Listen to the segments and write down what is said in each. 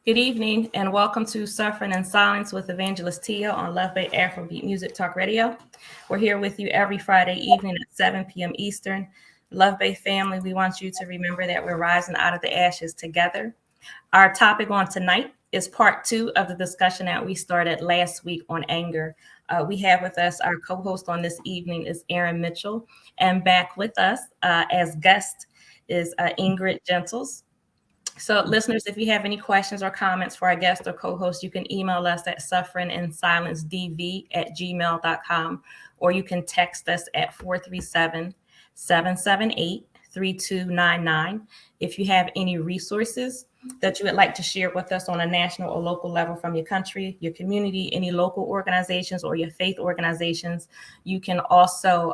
Good evening and welcome to Suffering in Silence with Evangelist Tia on Love Bay Afrobeat Music Talk Radio. We're here with you every Friday evening at 7 p.m. Eastern. Love Bay family, we want you to remember that we're rising out of the ashes together. Our topic on tonight is part 2 of the discussion that we started last week on anger. We have with us our co-host on this evening is Erin Mitchell, and back with us as guest is Ingrid Gentles. So, listeners, if you have any questions or comments for our guest or co-host, you can email us at sufferinginsilencedv@gmail.com, or you can text us at 437-778-3299. If you have any resources that you would like to share with us on a national or local level from your country, your community, any local organizations or your faith organizations, you can also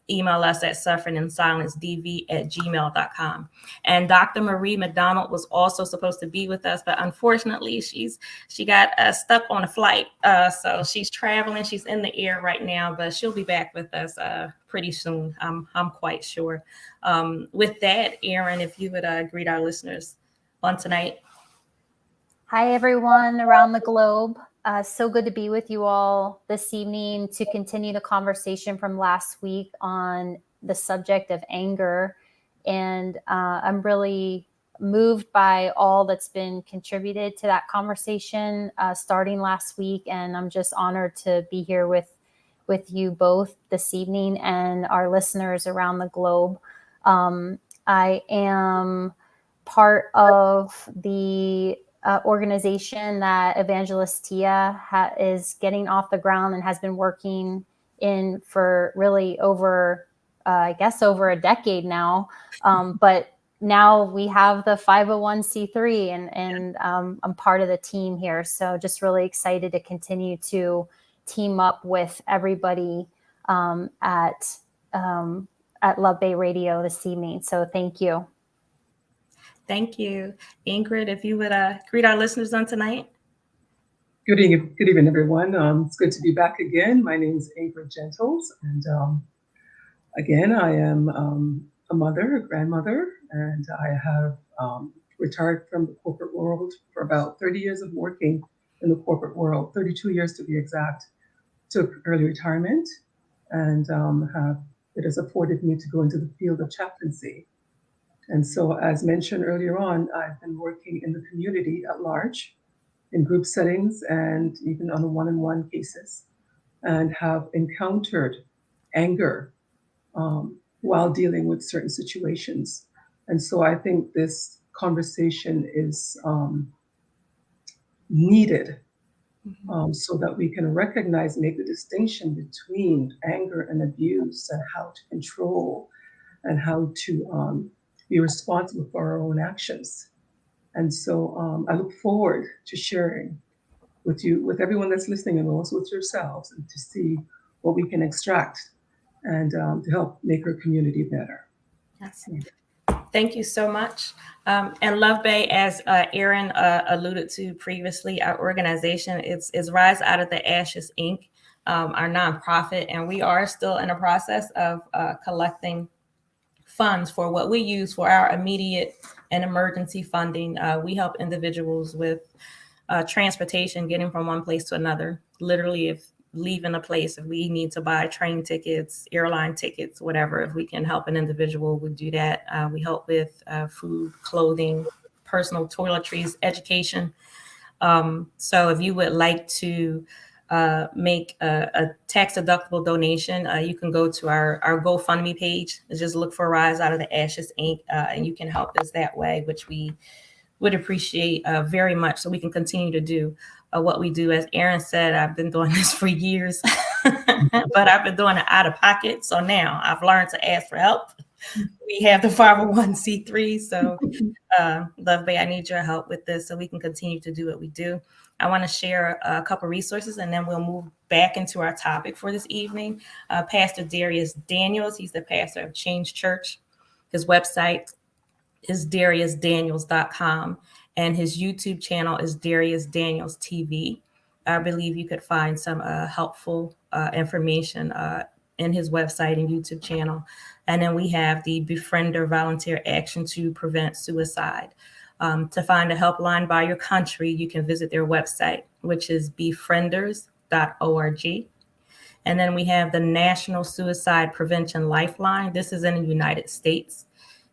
email us at sufferinginsilencedv@gmail.com. And Dr. Marie McDonald was also supposed to be with us, but unfortunately she got stuck on a flight. So she's traveling. She's in the air right now, but she'll be back with us pretty soon. I'm quite sure. With that, Erin, if you would greet our listeners on tonight. Hi, everyone around the globe. So good to be with you all this evening to continue the conversation from last week on the subject of anger. And I'm really moved by all that's been contributed to that conversation starting last week. And I'm just honored to be here with you both this evening and our listeners around the globe. I am part of the organization that Evangelist Tia is getting off the ground and has been working in for really over a decade now. But now we have the 501c3 and I'm part of the team here. So just really excited to continue to team up with everybody at Love Bay Radio this evening. So thank you. Thank you. Ingrid, if you would greet our listeners on tonight. Good evening, everyone. It's good to be back again. My name is Ingrid Gentles, and again, I am a mother, a grandmother, and I have retired from the corporate world for about 30 years of working in the corporate world, 32 years to be exact. Took early retirement, and it has afforded me to go into the field of chaplaincy. And so, as mentioned earlier on, I've been working in the community at large, in group settings and even on one-on-one cases, and have encountered anger while dealing with certain situations. And so I think this conversation is needed so that we can recognize, make the distinction between anger and abuse and how to control and how to be responsible for our own actions. And so I look forward to sharing with you, with everyone that's listening, and also with yourselves, and to see what we can extract and to help make our community better. Yes. Thank you so much. And Love Bay, as Erin alluded to previously, our organization is Rise Out of the Ashes, Inc., our nonprofit, and we are still in the process of collecting funds for what we use for our immediate and emergency funding. We help individuals with transportation, getting from one place to another. Literally, if leaving a place, if we need to buy train tickets, airline tickets, whatever, if we can help an individual, we do that. We help with food, clothing, personal toiletries, education. So if you would like to make a tax-deductible donation, you can go to our GoFundMe page. Just look for Rise Out of the Ashes, Inc., and you can help us that way, which we would appreciate very much, so we can continue to do what we do. As Erin said, I've been doing this for years, but I've been doing it out of pocket. So now I've learned to ask for help. We have the 501c3. So Love Bay, I need your help with this so we can continue to do what we do. I want to share a couple resources, and then we'll move back into our topic for this evening. Pastor Darius Daniels, he's the pastor of Change Church. His website is dariusdaniels.com, and his YouTube channel is Darius Daniels TV. I believe you could find some helpful information in his website and YouTube channel. And then we have the Befriender Volunteer Action to Prevent Suicide. To find a helpline by your country, you can visit their website, which is befrienders.org. And then we have the National Suicide Prevention Lifeline. This is in the United States.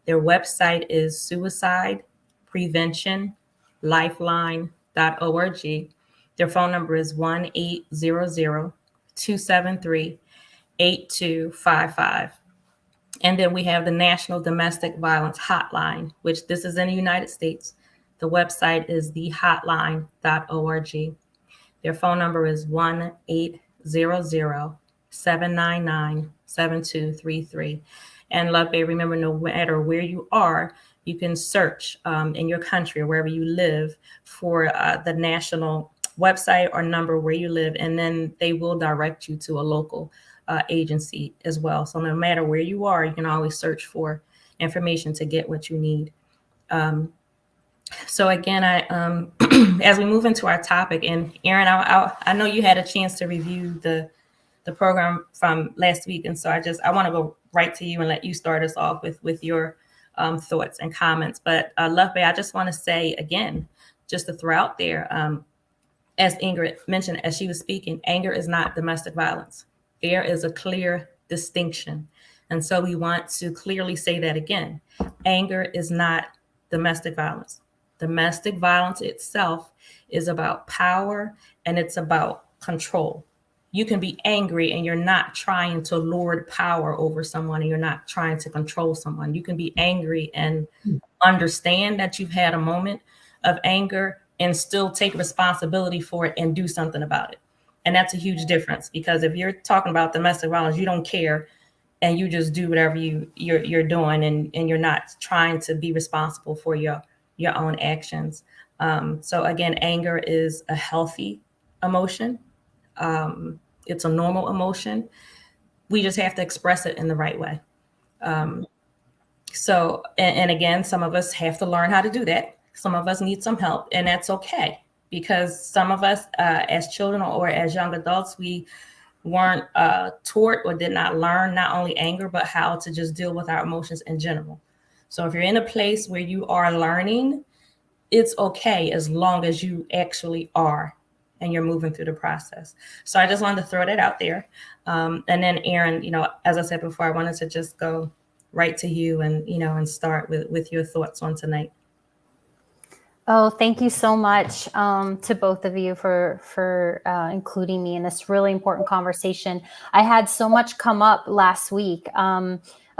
Their website is suicidepreventionlifeline.org. Their phone number is 1-800-273-8255. And then we have the National Domestic Violence Hotline, which this is in the United States. The website is thehotline.org. Their phone number is 1-800-799-7233. And Love Bay, remember, no matter where you are, you can search in your country or wherever you live for the national website or number where you live, and then they will direct you to a local agency as well. So no matter where you are, you can always search for information to get what you need. So again, as we move into our topic, and Erin, I know you had a chance to review the program from last week, and so I want to go right to you and let you start us off with your thoughts and comments. But Love Bay, I just want to say again, just to throw out there, as Ingrid mentioned as she was speaking, anger is not domestic violence. There is a clear distinction. And so we want to clearly say that again. Anger is not domestic violence. Domestic violence itself is about power and it's about control. You can be angry and you're not trying to lord power over someone and you're not trying to control someone. You can be angry and understand that you've had a moment of anger and still take responsibility for it and do something about it. And that's a huge difference, because if you're talking about domestic violence, you don't care and you just do whatever you're doing and you're not trying to be responsible for your own actions. So again, anger is a healthy emotion. It's a normal emotion. We just have to express it in the right way. So again, some of us have to learn how to do that. Some of us need some help, and that's okay, because some of us as children or as young adults, we weren't taught or did not learn not only anger, but how to just deal with our emotions in general. So if you're in a place where you are learning, it's okay as long as you actually are and you're moving through the process. So I just wanted to throw that out there. And then Erin, as I said before, I wanted to just go right to you and start with your thoughts on tonight. Oh, thank you so much to both of you for including me in this really important conversation. I had so much come up last week. A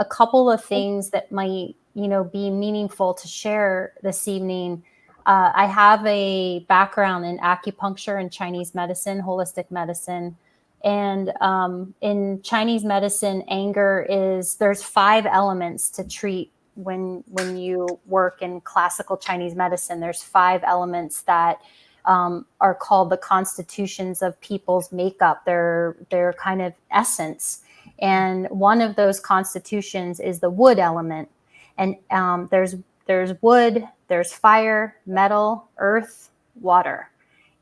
couple of things that might, be meaningful to share this evening. I have a background in acupuncture and Chinese medicine, holistic medicine. And in Chinese medicine, there's 5 elements to treat. When you work in classical Chinese medicine, there's 5 elements that are called the constitutions of people's makeup, their kind of essence. And one of those constitutions is the wood element. And there's wood, there's fire, metal, earth, water.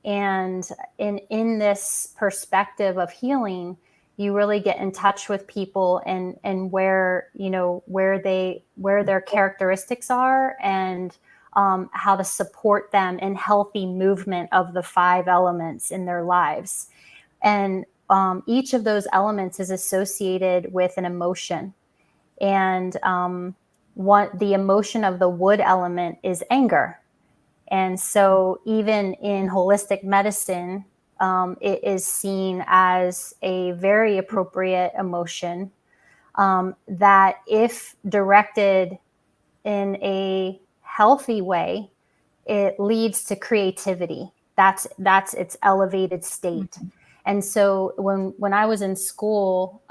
And in this perspective of healing, you really get in touch with people and where their characteristics are, and how to support them in healthy movement of the 5 elements in their lives. And each of those elements is associated with an emotion. And the emotion of the wood element is anger. And so even in holistic medicine, it is seen as a very appropriate emotion that, if directed in a healthy way, it leads to creativity. That's its elevated state. Mm-hmm. And so when I was in school,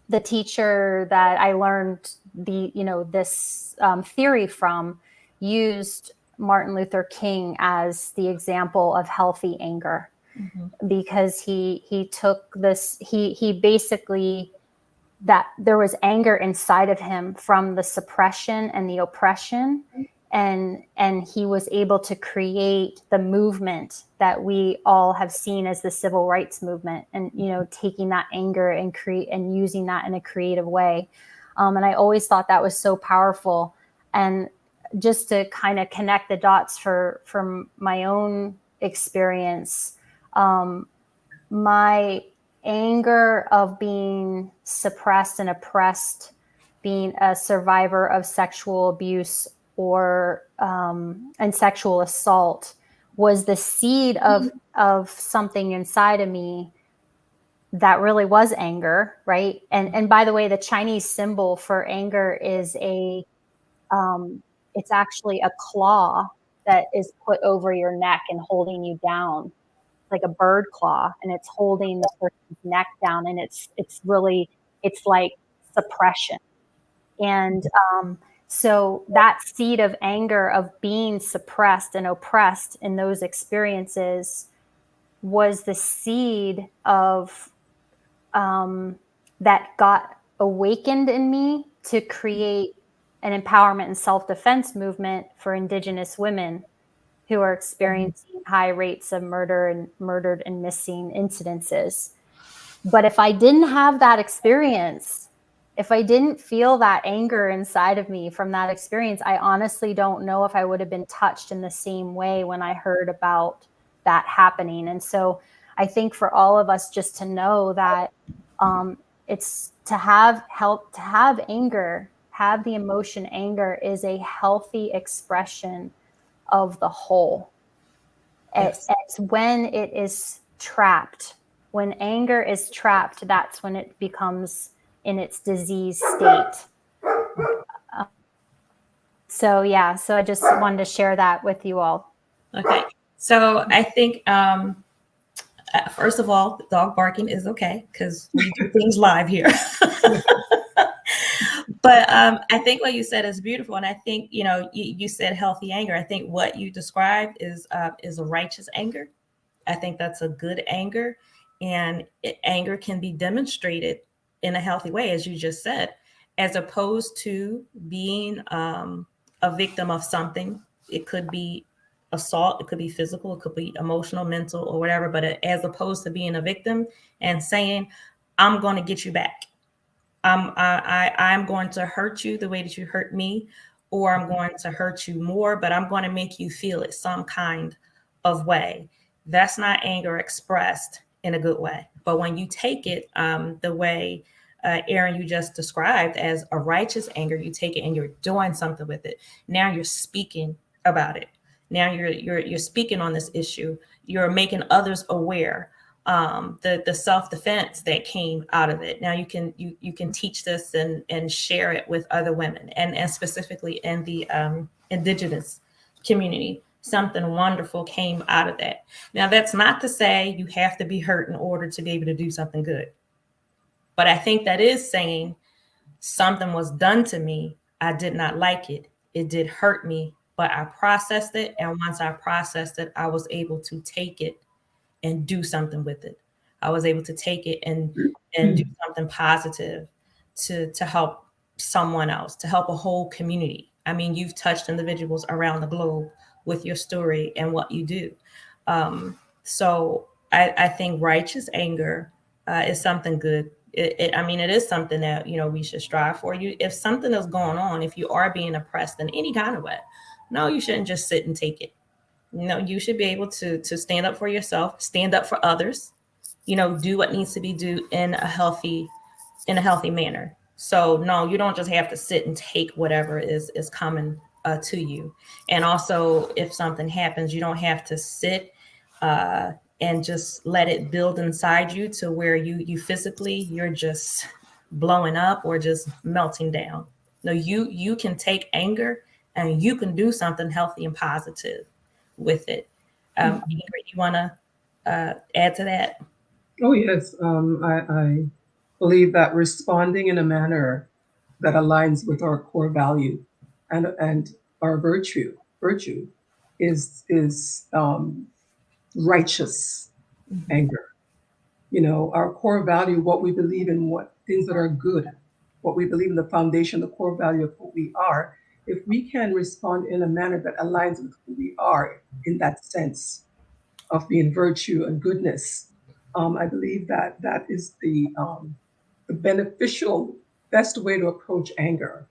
the teacher that I learned this theory from used Martin Luther King as the example of healthy anger. Mm-hmm. Because he took this, he basically, that there was anger inside of him from the suppression and the oppression, and he was able to create the movement that we all have seen as the civil rights movement, and taking that anger and using that in a creative way. And I always thought that was so powerful. And just to kind of connect the dots from my own experience, my anger of being suppressed and oppressed, being a survivor of sexual abuse or and sexual assault, was the seed of something inside of me that really was anger, right? And by the way, the Chinese symbol for anger is it's actually a claw that is put over your neck and holding you down, like a bird claw, and it's holding the person's neck down, and it's like suppression. And so that seed of anger, of being suppressed and oppressed in those experiences, was the seed of that got awakened in me to create an empowerment and self-defense movement for Indigenous women who are experiencing high rates of murdered and missing incidences. But if I didn't have that experience, if I didn't feel that anger inside of me from that experience, I honestly don't know if I would have been touched in the same way when I heard about that happening. And so I think for all of us, just to know that it's to have anger, have the emotion anger, is a healthy expression of the whole. Yes. It's when it is trapped. When anger is trapped, that's when it becomes in its disease state. So I just wanted to share that with you all. Okay. So I think, first of all, dog barking is okay because we do things live here. But I think what you said is beautiful. And I think, you said healthy anger. I think what you described is a righteous anger. I think that's a good anger. And anger can be demonstrated in a healthy way, as you just said, as opposed to being a victim of something. It could be assault, it could be physical, it could be emotional, mental, or whatever. But as opposed to being a victim and saying, I'm going to get you back. I'm going to hurt you the way that you hurt me, or I'm going to hurt you more, but I'm going to make you feel it some kind of way. That's not anger expressed in a good way. But when you take it the way Erin, you just described as a righteous anger, you take it and you're doing something with it. Now you're speaking about it. Now you're speaking on this issue. You're making others aware. The self-defense that came out of it. Now you can teach this and share it with other women and specifically in the Indigenous community. Something wonderful came out of that. Now that's not to say you have to be hurt in order to be able to do something good. But I think that is saying something was done to me. I did not like it. It did hurt me, but I processed it. And once I processed it, I was able to take it and do something with it. I was able to take it and do something positive to help someone else, to help a whole community. I mean, you've touched individuals around the globe with your story and what you do. So I think righteous anger is something good. It is something that, we should strive for. If something is going on, if you are being oppressed in any kind of way, no, you shouldn't just sit and take it. You should be able to stand up for yourself, stand up for others, do what needs to be done in a healthy manner. So no, you don't just have to sit and take whatever is coming to you. And also, if something happens, you don't have to sit and just let it build inside you to where you physically, you're just blowing up or just melting down. No, you can take anger and you can do something healthy and positive with it. Ingrid, you want to add to that? Oh, yes. I believe that responding in a manner that aligns with our core value and our virtue is righteous anger. Our core value, what we believe in, what things that are good, what we believe in, the foundation, the core value of who we are. If we can respond in a manner that aligns with who we are in that sense of being virtue and goodness, I believe that is the beneficial, best way to approach anger.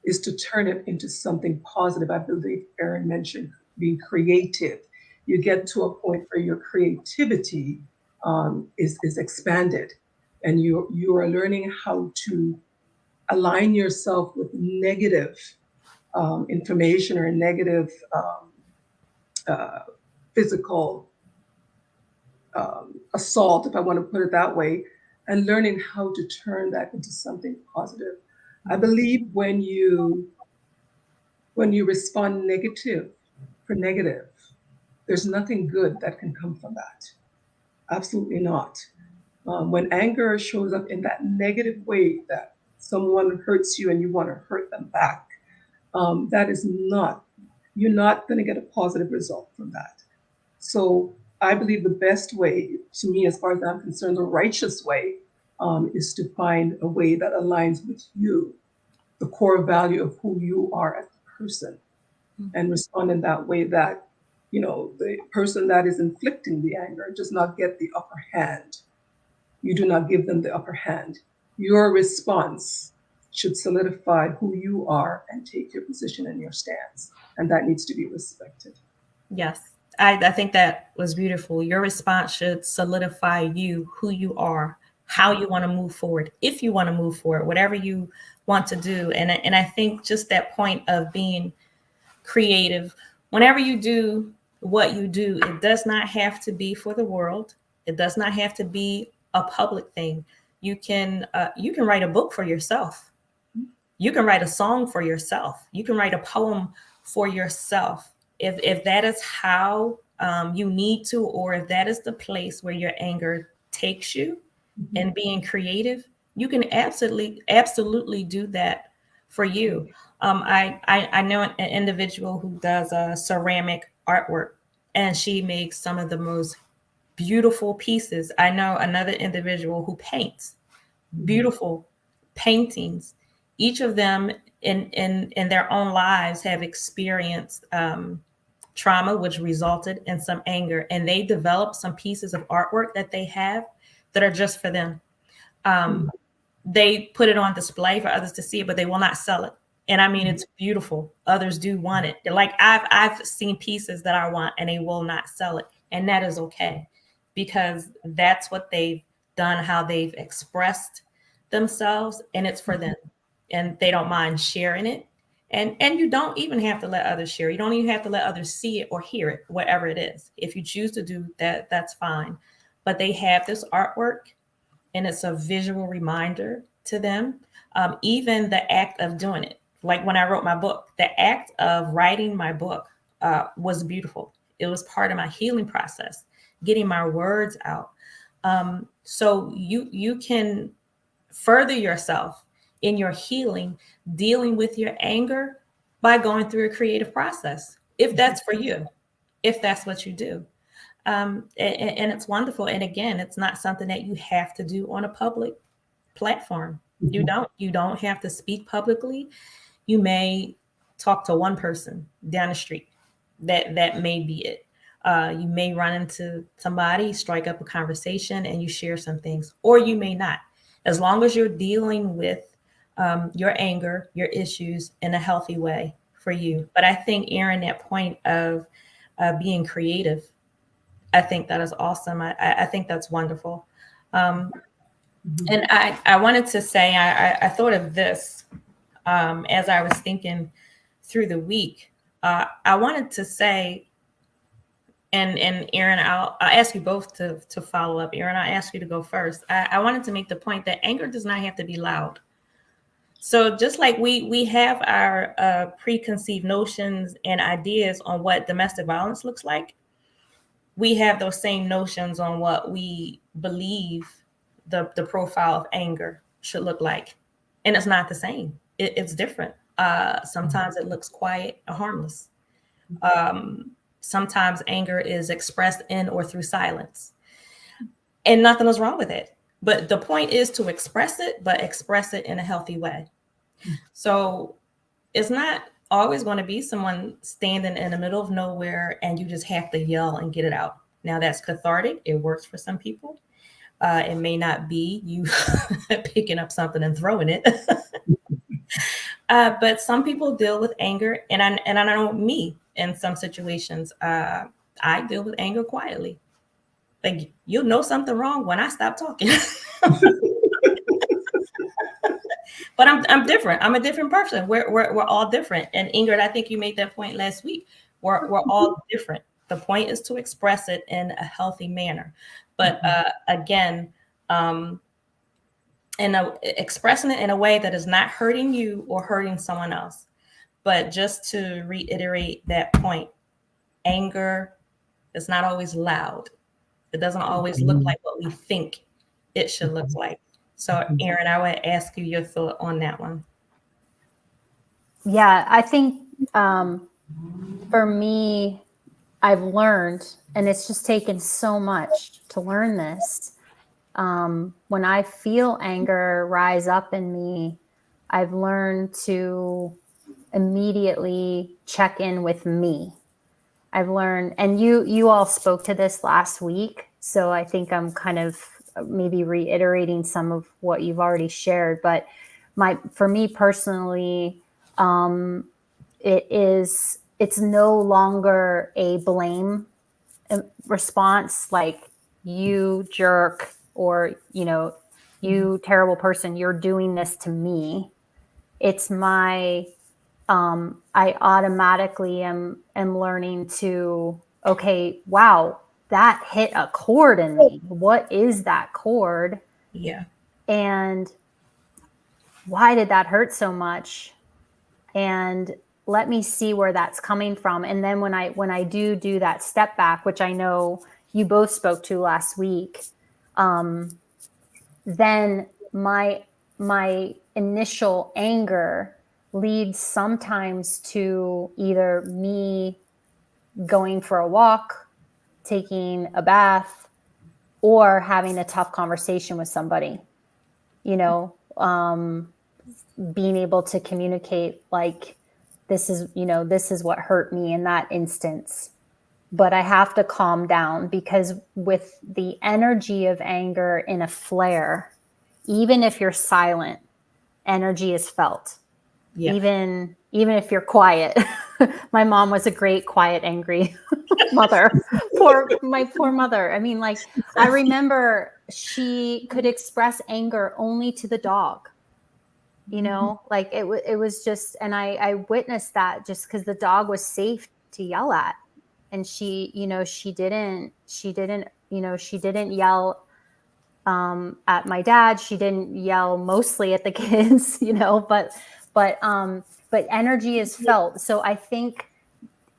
is to turn it into something positive. I believe Erin mentioned being creative. You get to a point where your creativity is expanded, and you are learning how to align yourself with negative information or negative uh, physical assault, if I want to put it that way, and learning how to turn that into something positive. I believe when you respond negative for negative, there's nothing good that can come from that. Absolutely not. When anger shows up in that negative way, that someone hurts you and you want to hurt them back, that is not, you're not going to get a positive result from that. So I believe the best way, to me, as far as I'm concerned, the righteous way, is to find a way that aligns with you, the core value of who you are as a person, and respond in that way that, the person that is inflicting the anger does not get the upper hand. You do not give them the upper hand. Your response should solidify who you are and take your position and your stance. And that needs to be respected. Yes. I think that was beautiful. Your response should solidify you, who you are, how you want to move forward, if you want to move forward, whatever you want to do. And I think just that point of being creative, whenever you do what you do, it does not have to be for the world. It does not have to be a public thing. You can write a book for yourself. You can write a song for yourself. You can write a poem for yourself. If that is how you need to, or if that is the place where your anger takes you, and being creative, you can absolutely do that for you. I know an individual who does ceramic artwork, and she makes some of the most beautiful pieces. I know another individual who paints beautiful paintings. Each of them in their own lives have experienced trauma, which resulted in some anger, and they develop some pieces of artwork that they have that are just for them. They put it on display for others to see it, but they will not sell it. And I mean, it's beautiful. Others do want it. Like I've seen pieces that I want, and they will not sell it, and that is okay, because that's what they've done, how they've expressed themselves, and it's for them, and they don't mind sharing it. And you don't even have to let others share. You don't even have to let others see it or hear it, whatever it is. If you choose to do that, that's fine. But they have this artwork, and it's a visual reminder to them. Even the act of doing it, like when I wrote my book, the act of writing my book was beautiful. It was part of my healing process, getting my words out. So you can further yourself in your healing, dealing with your anger by going through a creative process, if that's for you, if that's what you do. And it's wonderful. And again, it's not something that you have to do on a public platform. You don't have to speak publicly. You may talk to one person down the street. That may be it. You may run into somebody, strike up a conversation, and you share some things, or you may not. As long as you're dealing with your anger, your issues in a healthy way for you. But I think, Erin, that point of being creative, I think that is awesome. I think that's wonderful. And I wanted to say, I thought of this as I was thinking through the week. I wanted to say, and Erin, I'll ask you both to follow up. Erin, I'll ask you to go first. I wanted to make the point that anger does not have to be loud. So just like we have our preconceived notions and ideas on what domestic violence looks like, we have those same notions on what we believe the profile of anger should look like. And it's not the same. It's different. Sometimes it looks quiet or harmless. Sometimes anger is expressed in or through silence. And nothing is wrong with it. But the point is to express it, but express it in a healthy way. So it's not always going to be someone standing in the middle of nowhere and you just have to yell and get it out. Now that's cathartic. It works for some people. It may not be you picking up something and throwing it. But some people deal with anger, and I know me in some situations. I deal with anger quietly. Like, you'll know something wrong when I stop talking. But I'm different. I'm a different person. We're all different. And Ingrid, I think you made that point last week. We're all different. The point is to express it in a healthy manner. But again, expressing it in a way that is not hurting you or hurting someone else. But just to reiterate that point, anger is not always loud. It doesn't always look like what we think it should look like. So, Erin, I would ask you your thought on that one. Yeah, I think for me, I've learned, and it's just taken so much to learn this. When I feel anger rise up in me, I've learned to immediately check in with me. I've learned, and you all spoke to this last week, so I think I'm kind of maybe reiterating some of what you've already shared. But for me personally, it's no longer a blame response, like you jerk, or you terrible person, you're doing this to me. It's I automatically am learning to, okay, wow, that hit a chord in me. What is that chord? Yeah. And why did that hurt so much? And let me see where that's coming from. And then when I do that step back, which I know you both spoke to last week, then my initial anger leads sometimes to either me going for a walk, taking a bath, or having a tough conversation with somebody, being able to communicate, like, this is what hurt me in that instance. But I have to calm down, because with the energy of anger in a flare, even if you're silent, energy is felt. Yeah. Even if you're quiet. My mom was a great, quiet, angry mother. My poor mother. I mean, like, I remember she could express anger only to the dog. Like it was just, and I witnessed that just because the dog was safe to yell at. And she didn't yell at my dad. She didn't yell mostly at the kids, but energy is felt. So I think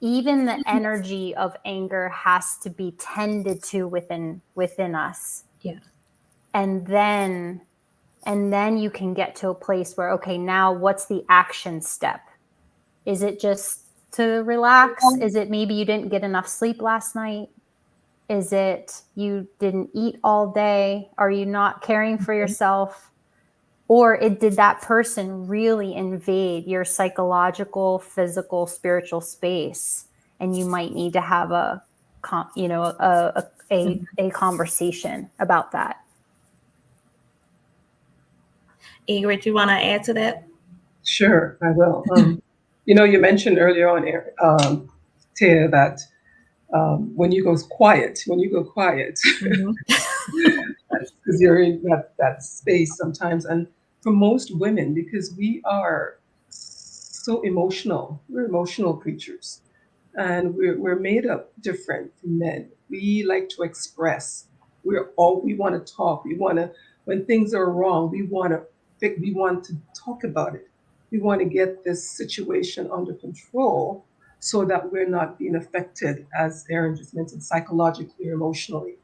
even the energy of anger has to be tended to within us. Yeah. And then you can get to a place where, okay, now what's the action step? Is it just to relax? Is it maybe you didn't get enough sleep last night? Is it you didn't eat all day? Are you not caring for yourself? Or did that person really invade your psychological, physical, spiritual space? And you might need to have a conversation about that. Ingrid, you want to add to that? Sure, I will. You mentioned earlier on, Tia, that when you go quiet, Mm-hmm. because you're in that space sometimes. And for most women, because we are so emotional, we're emotional creatures, and we're made up different from men. We like to express. We want to talk. We want to, when things are wrong, we want to talk about it. We want to get this situation under control so that we're not being affected, as Erin just mentioned, psychologically or emotionally.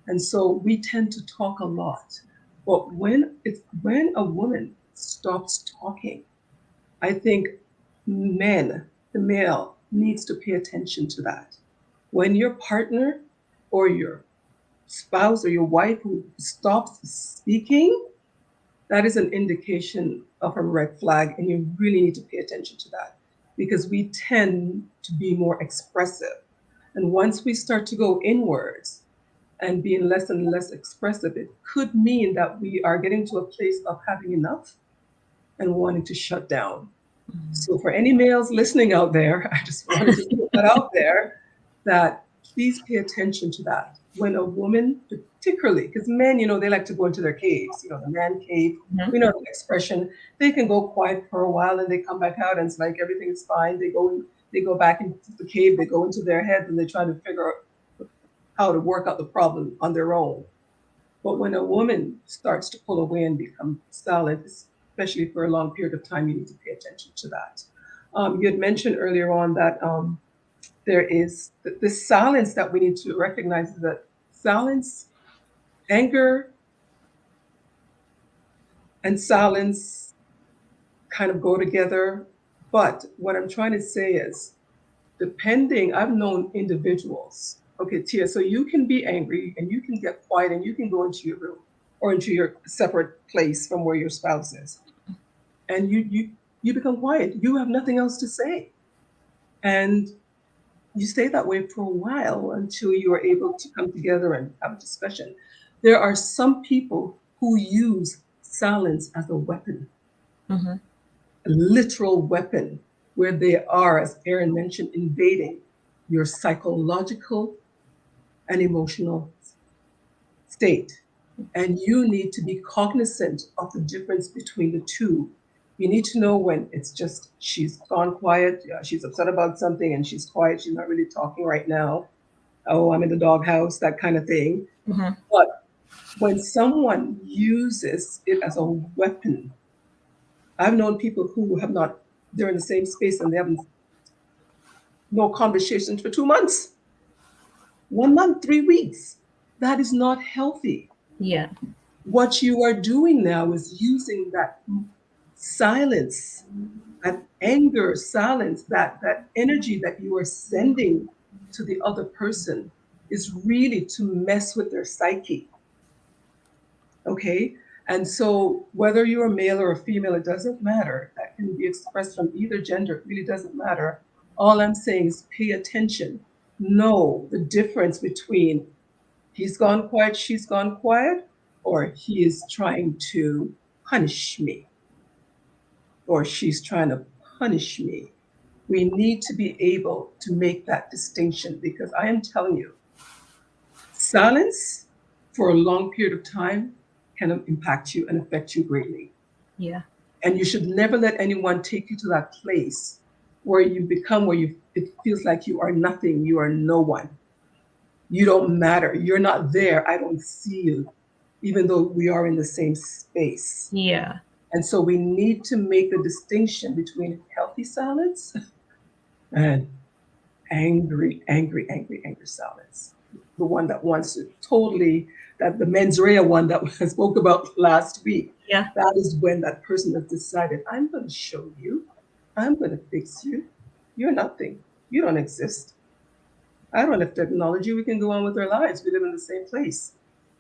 And so we tend to talk a lot. But when a woman stops talking, I think the male needs to pay attention to that. When your partner or your spouse or your wife who stops speaking, that is an indication of a red flag, and you really need to pay attention to that, because we tend to be more expressive. And once we start to go inwards and being less and less expressive, it could mean that we are getting to a place of having enough and wanting to shut down. So for any males listening out there, I just wanted to put that out there, that please pay attention to that. When a woman, particularly, because men, they like to go into their caves, the man cave, we know the expression, they can go quiet for a while and they come back out and it's like everything is fine. They go back into the cave, they go into their head and they try to figure out how to work out the problem on their own. But when a woman starts to pull away and become silent, especially for a long period of time, you need to pay attention to that. You had mentioned earlier on that there is the silence that we need to recognize, is that silence, anger, and silence kind of go together. But what I'm trying to say is, I've known individuals, okay, Tia, so you can be angry and you can get quiet and you can go into your room or into your separate place from where your spouse is. And you become quiet. You have nothing else to say. And you stay that way for a while until you are able to come together and have a discussion. There are some people who use silence as a weapon, a literal weapon, where they are, as Erin mentioned, invading your psychological and emotional state. And you need to be cognizant of the difference between the two. You need to know when it's just she's gone quiet, she's upset about something and she's quiet, she's not really talking right now. Oh, I'm in the doghouse, that kind of thing. But when someone uses it as a weapon, I've known people who have not, they're in the same space and they haven't, no conversations for 2 months, 1 month, 3 weeks. That is not healthy. Yeah. What you are doing now is using that silence, that anger, silence, that energy that you are sending to the other person is really to mess with their psyche. Okay? And so whether you're a male or a female, it doesn't matter. That can be expressed from either gender. It really doesn't matter. All I'm saying is pay attention. Know the difference between he's gone quiet, she's gone quiet, or he is trying to punish me, or she's trying to punish me. We need to be able to make that distinction, because I am telling you, silence for a long period of time can impact you and affect you greatly. Yeah. And you should never let anyone take you to that place where you become, it feels like you are nothing, you are no one. You don't matter. You're not there. I don't see you, even though we are in the same space. Yeah. And so we need to make the distinction between healthy silence and angry silence. The one that wants to totally, that the mens rea one that I spoke about last week. Yeah. That is when that person has decided, I'm going to show you, I'm going to fix you. You're nothing. You don't exist. I don't have technology. We can go on with our lives. We live in the same place.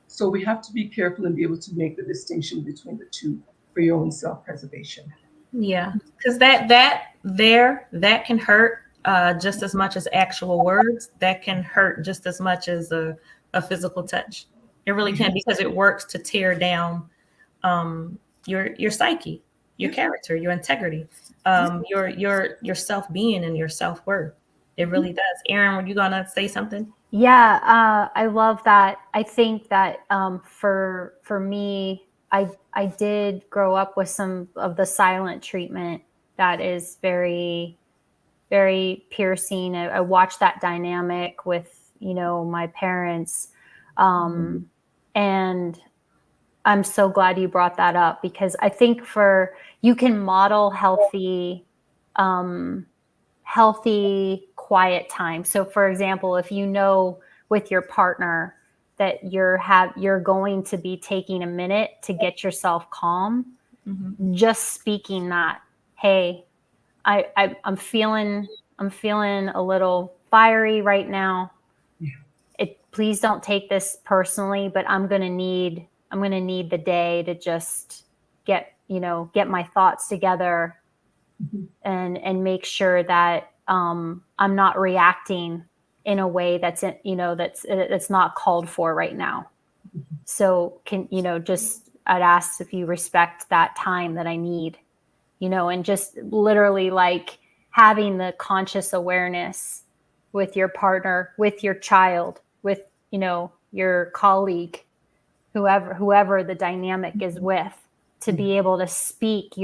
So we have to be careful and be able to make the distinction between the two for your own self-preservation. Yeah, because that can hurt just as much as actual words. That can hurt just as much as a physical touch. It really can, because it works to tear down your psyche, your character, your integrity, your self-being and your self-worth. It really does. Erin, were you gonna say something? Yeah, I love that. I think that for me, I did grow up with some of the silent treatment that is very, very piercing. I watched that dynamic with, my parents. And I'm so glad you brought that up, because I think you can model healthy quiet time. So for example, if with your partner that you're going to be taking a minute to get yourself calm, just speaking that, hey, I'm feeling a little fiery right now. Please don't take this personally, but I'm going to need the day to just get my thoughts together and make sure that I'm not reacting in a way that's not called for right now. So I'd ask if you respect that time that I need and just literally like having the conscious awareness with your partner, with your child, with, your colleague, whoever the dynamic is with, to be able to speak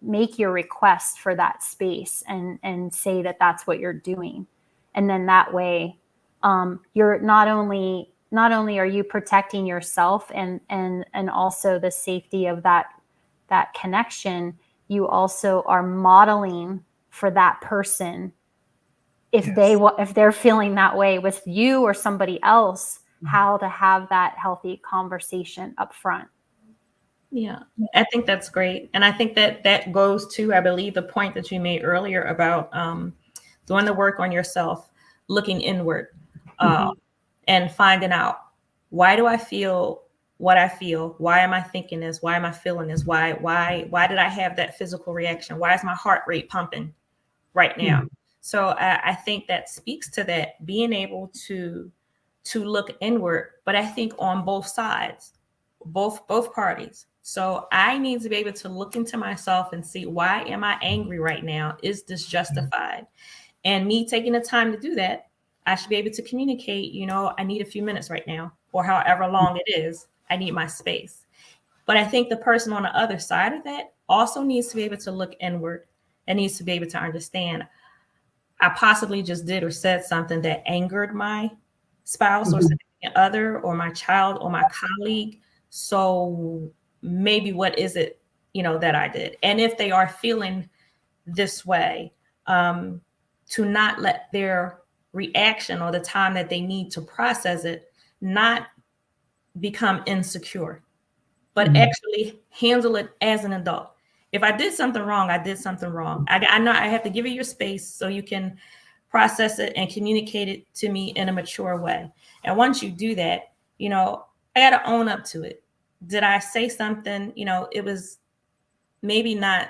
make your request for that space and say that that's what you're doing. And then that way, you're not only are you protecting yourself and also the safety of that connection, you also are modeling for that person, if they're feeling that way with you or somebody else, how to have that healthy conversation up front. Yeah, I think that's great. And I think that goes to, I believe, the point that you made earlier about doing the work on yourself, looking inward, and finding out, why do I feel what I feel? Why am I thinking this? Why am I feeling this? Why did I have that physical reaction? Why is my heart rate pumping right now? So I think that speaks to that, being able to look inward, but I think on both sides, both parties. So I need to be able to look into myself and see, why am I angry right now? Is this justified? And me taking the time to do that, I should be able to communicate, I need a few minutes right now, or however long it is, I need my space. But I think the person on the other side of that also needs to be able to look inward and needs to be able to understand, I possibly just did or said something that angered my spouse or significant other or my child or my colleague. So maybe what is it, that I did? And if they are feeling this way, to not let their reaction or the time that they need to process it not become insecure, but actually handle it as an adult. If I did something wrong, I did something wrong. I know I have to give you your space so you can process it and communicate it to me in a mature way. And once you do that, I got to own up to it. Did I say something, it was maybe not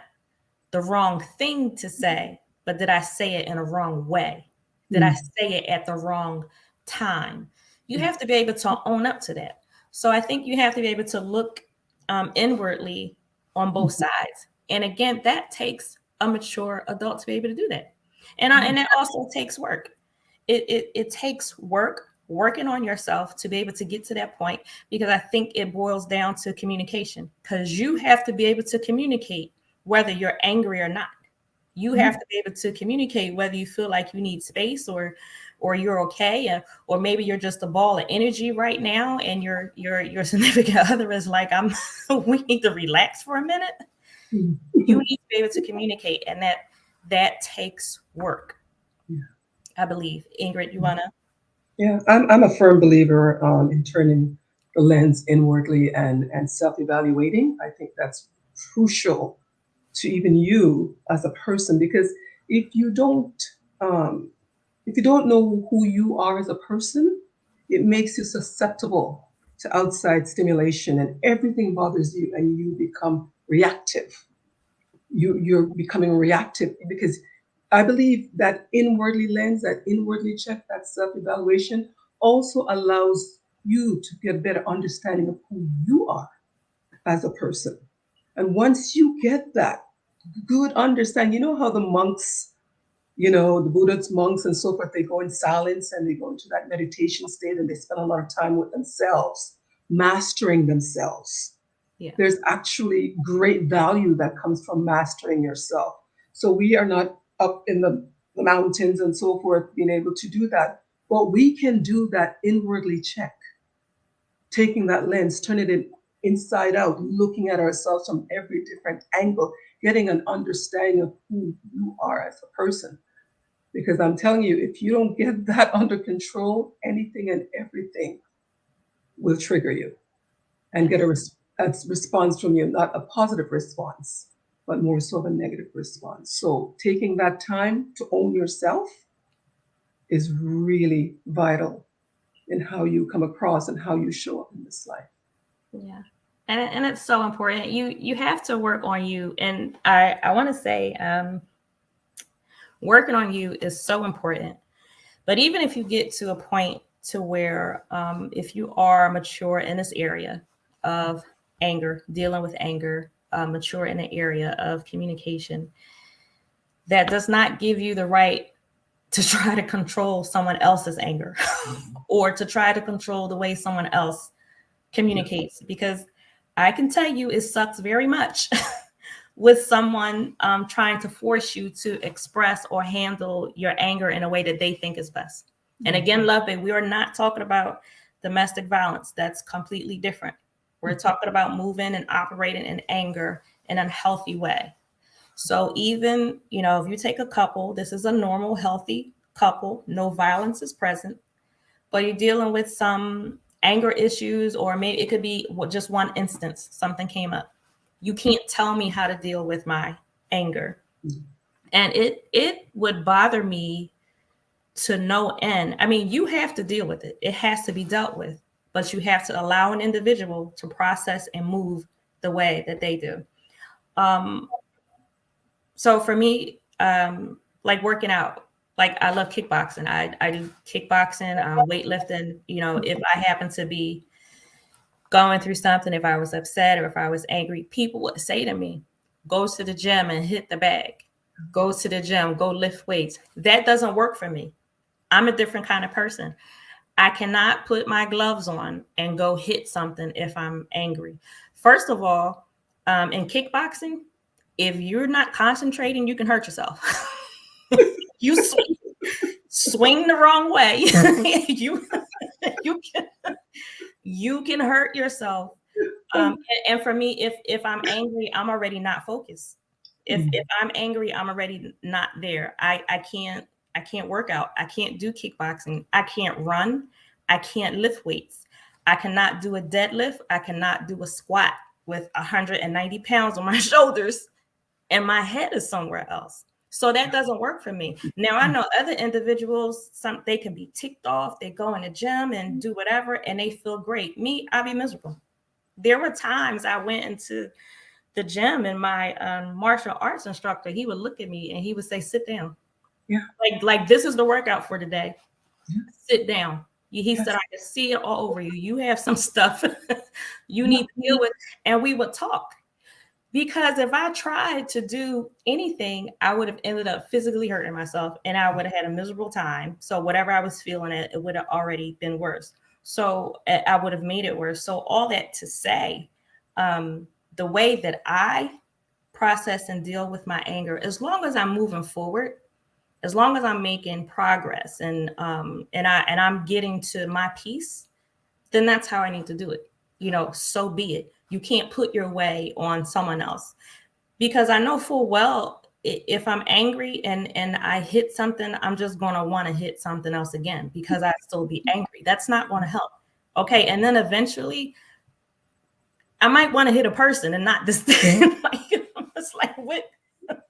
the wrong thing to say, but did I say it in a wrong way? Did I say it at the wrong time? You have to be able to own up to that. So I think you have to be able to look inwardly on both sides. And again, that takes a mature adult to be able to do that. And that also takes work. It takes working on yourself to be able to get to that point, because I think it boils down to communication, because you have to be able to communicate whether you're angry or not. You have to be able to communicate whether you feel like you need space or you're okay, or maybe you're just a ball of energy right now, and your significant other is like, we need to relax for a minute. You need to be able to communicate, and that takes work. I believe. Ingrid, you wanna? Yeah, I'm a firm believer in turning the lens inwardly and self-evaluating. I think that's crucial to even you as a person, because if you don't um, know who you are as a person, it makes you susceptible to outside stimulation, and everything bothers you, and you become reactive. You're becoming reactive, because I believe that inwardly lens, that inwardly check, that self-evaluation also allows you to get a better understanding of who you are as a person. And once you get that good understanding, you know how the monks, the Buddhist monks and so forth, they go in silence and they go into that meditation state and they spend a lot of time with themselves, mastering themselves. Yeah. There's actually great value that comes from mastering yourself. So we are not up in the mountains and so forth being able to do that, but we can do that inwardly check, taking that lens, turning it inside out, looking at ourselves from every different angle, getting an understanding of who you are as a person. Because I'm telling you, if you don't get that under control, anything and everything will trigger you and get a response from you, not a positive response, but more so of a negative response. So taking that time to own yourself is really vital in how you come across and how you show up in this life. Yeah. And it's so important. You have to work on you. And I want to say, working on you is so important. But even if you get to a point to where, if you are mature in this area of anger, dealing with anger, mature in the area of communication, that does not give you the right to try to control someone else's anger or to try to control the way someone else communicates. Because I can tell you it sucks very much with someone trying to force you to express or handle your anger in a way that they think is best. And again, Love It, we are not talking about domestic violence. That's completely different. We're talking about moving and operating in anger in a healthy way. So even, if you take a couple, this is a normal, healthy couple, no violence is present, but you're dealing with some anger issues, or maybe it could be just one instance, something came up. You can't tell me how to deal with my anger. And it would bother me to no end. I mean, you have to deal with it. It has to be dealt with, but you have to allow an individual to process and move the way that they do. So for me, like working out, like I love kickboxing. I do kickboxing, weightlifting. If I happen to be going through something, if I was upset or if I was angry, people would say to me, go to the gym and hit the bag. Go to the gym, go lift weights. That doesn't work for me. I'm a different kind of person. I cannot put my gloves on and go hit something if I'm angry. First of all, in kickboxing, if you're not concentrating, you can hurt yourself. You swing the wrong way. you can hurt yourself. And for me, if I'm angry, I'm already not focused. If I'm angry, I'm already not there. I can't work out. I can't do kickboxing. I can't run. I can't lift weights. I cannot do a deadlift. I cannot do a squat with 190 pounds on my shoulders and my head is somewhere else. So that doesn't work for me. Now, I know other individuals, they can be ticked off. They go in the gym and do whatever, and they feel great. Me, I'll be miserable. There were times I went into the gym and my martial arts instructor, he would look at me and he would say, sit down. Yeah. Like this is the workout for today. Yeah. Sit down. He said, I can see it all over you. You have some stuff you need to deal with. And we would talk. Because if I tried to do anything, I would have ended up physically hurting myself and I would have had a miserable time. So whatever I was feeling, it would have already been worse. So I would have made it worse. So all that to say, the way that I process and deal with my anger, as long as I'm moving forward, as long as I'm making progress and I'm getting to my peace, then that's how I need to do it. So be it. You can't put your way on someone else, because I know full well if I'm angry and I hit something, I'm just going to want to hit something else again because I still be angry. That's not going to help. Okay. And then eventually I might want to hit a person and not this thing. It's like, what?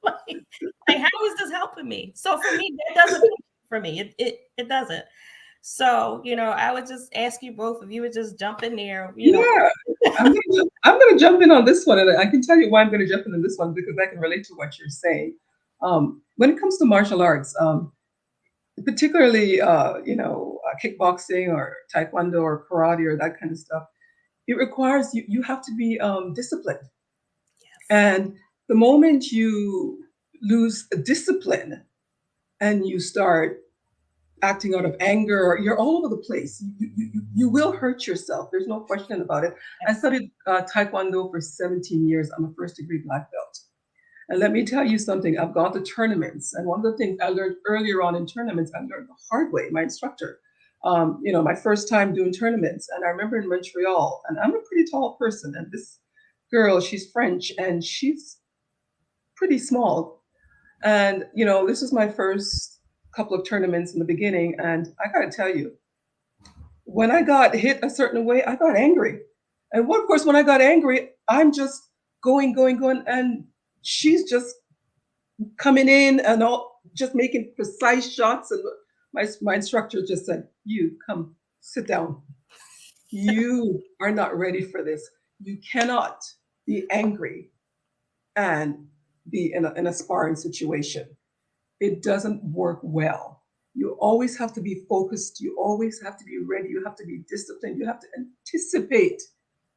like, how is this helping me? So for me, that doesn't work for me. It doesn't. So, I would just ask you both if you would just jump in there. Yeah, I'm gonna jump in on this one, and I can tell you why I'm gonna jump in on this one because I can relate to what you're saying. When it comes to martial arts, particularly kickboxing or taekwondo or karate or that kind of stuff, it requires you have to be disciplined. Yes. And the moment you lose discipline and you start acting out of anger, you're all over the place. You will hurt yourself. There's no question about it. I studied Taekwondo for 17 years. I'm a first degree black belt. And let me tell you something, I've gone to tournaments. And one of the things I learned earlier on in tournaments, I learned the hard way, my instructor, my first time doing tournaments. And I remember in Montreal, and I'm a pretty tall person. And this girl, she's French and she's pretty small. And, this was my first couple of tournaments in the beginning. And I got to tell you, when I got hit a certain way, I got angry. And of course, when I got angry, I'm just going. And she's just coming in and just making precise shots. And my instructor just said, you come sit down. You are not ready for this. You cannot be angry and be in a sparring situation. It doesn't work well. You always have to be focused. You always have to be ready. You have to be disciplined. You have to anticipate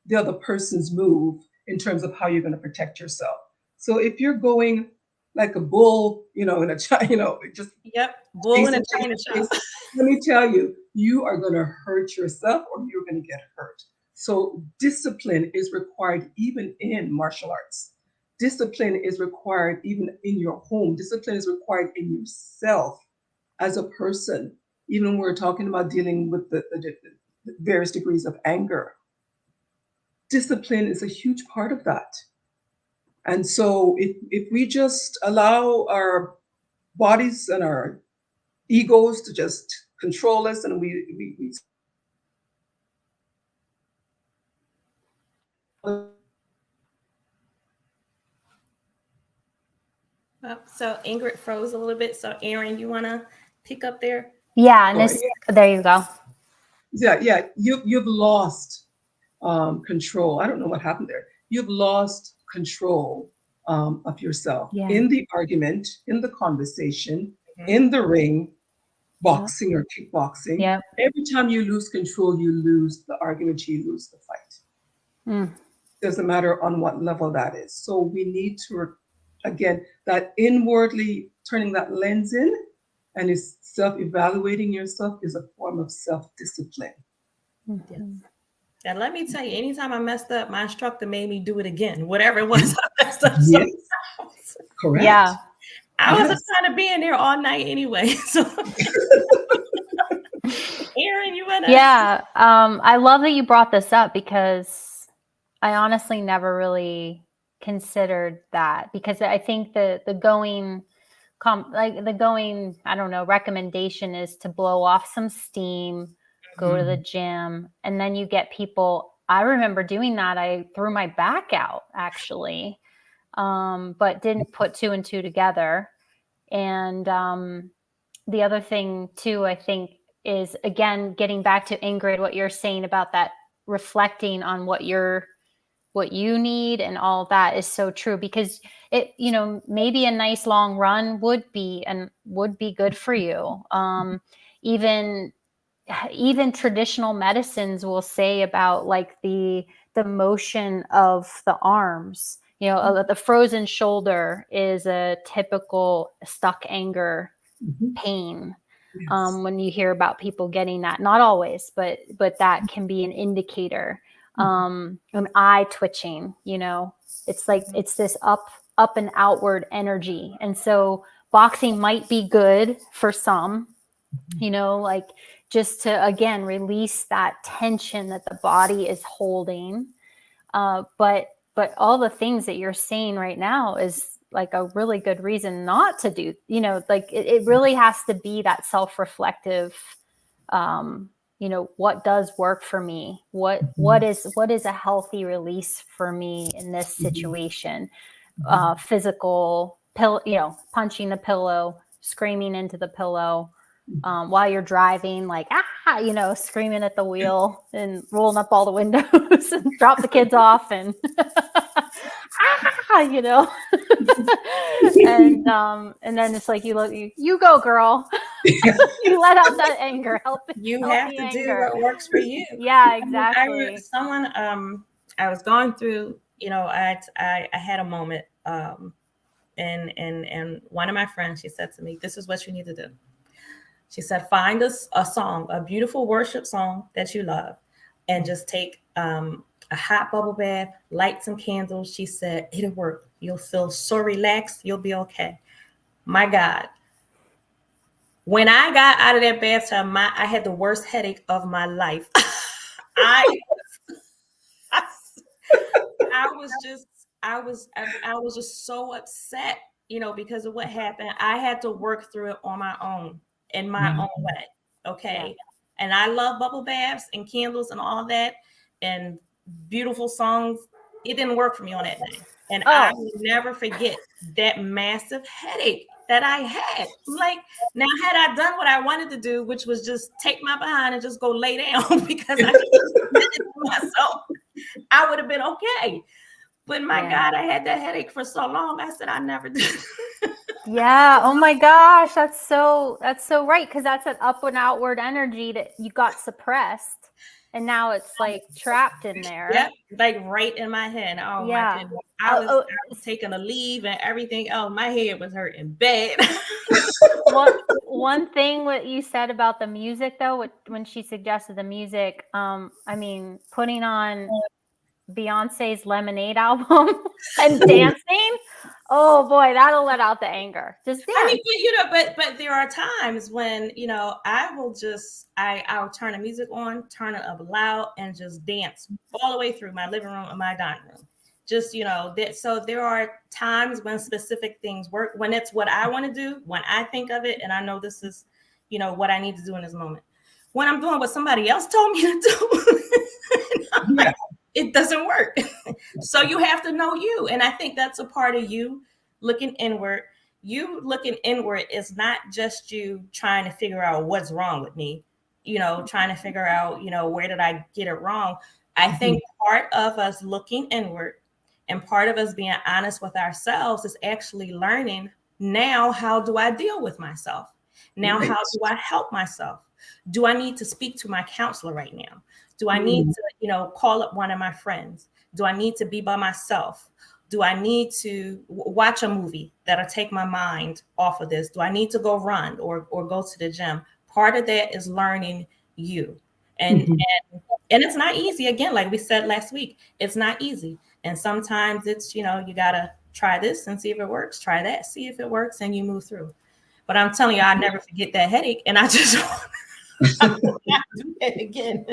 the other person's move in terms of how you're going to protect yourself. So if you're going like a bull, in a just Yep. Bull in a facing china shop. face, let me tell you, you are going to hurt yourself or you're going to get hurt. So discipline is required even in martial arts. Discipline is required even in your home. Discipline is required in yourself as a person. Even when we're talking about dealing with the various degrees of anger, discipline is a huge part of that. And so if we just allow our bodies and our egos to just control us, and we So Ingrid froze a little bit. So Erin, you want to pick up there? Yeah, and there you go. Yeah, you've lost control. I don't know what happened there. You've lost control of yourself in the argument, in the conversation, in the ring, boxing or kickboxing. Yep. Every time you lose control, you lose the argument, you lose the fight. Doesn't matter on what level that is. So we need to, again, that inwardly turning that lens in and is self-evaluating yourself is a form of self-discipline. Yes. And let me tell you, anytime I messed up, my instructor made me do it again, whatever it was I messed up. Yes. Correct. Yeah. I wasn't trying to be in there all night anyway. So Erin, you wanna? Yeah. I love that you brought this up because I honestly never really considered that, because I think the going, I don't know, recommendation is to blow off some steam, go to the gym, and then you get people. I remember doing that. I threw my back out actually, but didn't put two and two together. And the other thing too, I think, is again, getting back to Ingrid, what you're saying about that, reflecting on what you need and all that is so true, because it, maybe a nice long run would be good for you. Even traditional medicines will say about like the motion of the arms. The frozen shoulder is a typical stuck anger pain. Yes. When you hear about people getting that, not always, but that can be an indicator. An eye twitching, it's like, it's this up and outward energy. And so boxing might be good for some, like just to, again, release that tension that the body is holding. But all the things that you're saying right now is like a really good reason not to do, like it really has to be that self-reflective, what does work for me? What is a healthy release for me in this situation? Physical punching the pillow, screaming into the pillow, while you're driving, like, screaming at the wheel and rolling up all the windows and drop the kids off and, and then it's like, you go, girl. You let out that anger. You have to do what works for you. Yeah, exactly. I was going through, I had a moment, and one of my friends, she said to me, this is what you need to do. She said, find us a song, a beautiful worship song that you love, and just take a hot bubble bath, light some candles. She said, it'll work. You'll feel so relaxed. You'll be okay. My God. When I got out of that bathtub, I had the worst headache of my life. I was just so upset, because of what happened. I had to work through it on my own, in my own way. Okay. Yeah. And I love bubble baths and candles and all that and beautiful songs. It didn't work for me on that day. And I will never forget that massive headache that I had. Like, now had I done what I wanted to do, which was just take my behind and just go lay down because I did it to myself, I would have been okay. But my God, I had that headache for so long. I said, I never did. Yeah. Oh my gosh. That's so right. Cause that's an up and outward energy that you got suppressed. And now it's like trapped in there. Yep, like right in my head. Oh my Yeah. goodness. I was taking a leave and everything. Oh, my head was hurting bad. One thing what you said about the music though, when she suggested the music, I mean, putting on Beyonce's Lemonade album and dancing, oh boy, that'll let out the anger. Just dance. I mean, but there are times when, I'll turn the music on, turn it up loud, and just dance all the way through my living room and my dining room. Just, so there are times when specific things work, when it's what I want to do, when I think of it, and I know this is, what I need to do in this moment. When I'm doing what somebody else told me to do, Yeah. it doesn't work. So you have to know you. And I think that's a part of you looking inward. You looking inward is not just you trying to figure out what's wrong with me, trying to figure out, where did I get it wrong? I think part of us looking inward and part of us being honest with ourselves is actually learning, now, how do I deal with myself? Now, Right. how do I help myself? Do I need to speak to my counselor right now? Do I need to, call up one of my friends? Do I need to be by myself? Do I need to watch a movie that'll take my mind off of this? Do I need to go run or go to the gym? Part of that is learning you. And it's not easy. Again, like we said last week, it's not easy. And sometimes it's, you gotta try this and see if it works, try that, see if it works, and you move through. But I'm telling you, I'll never forget that headache. And I just I will not do that again.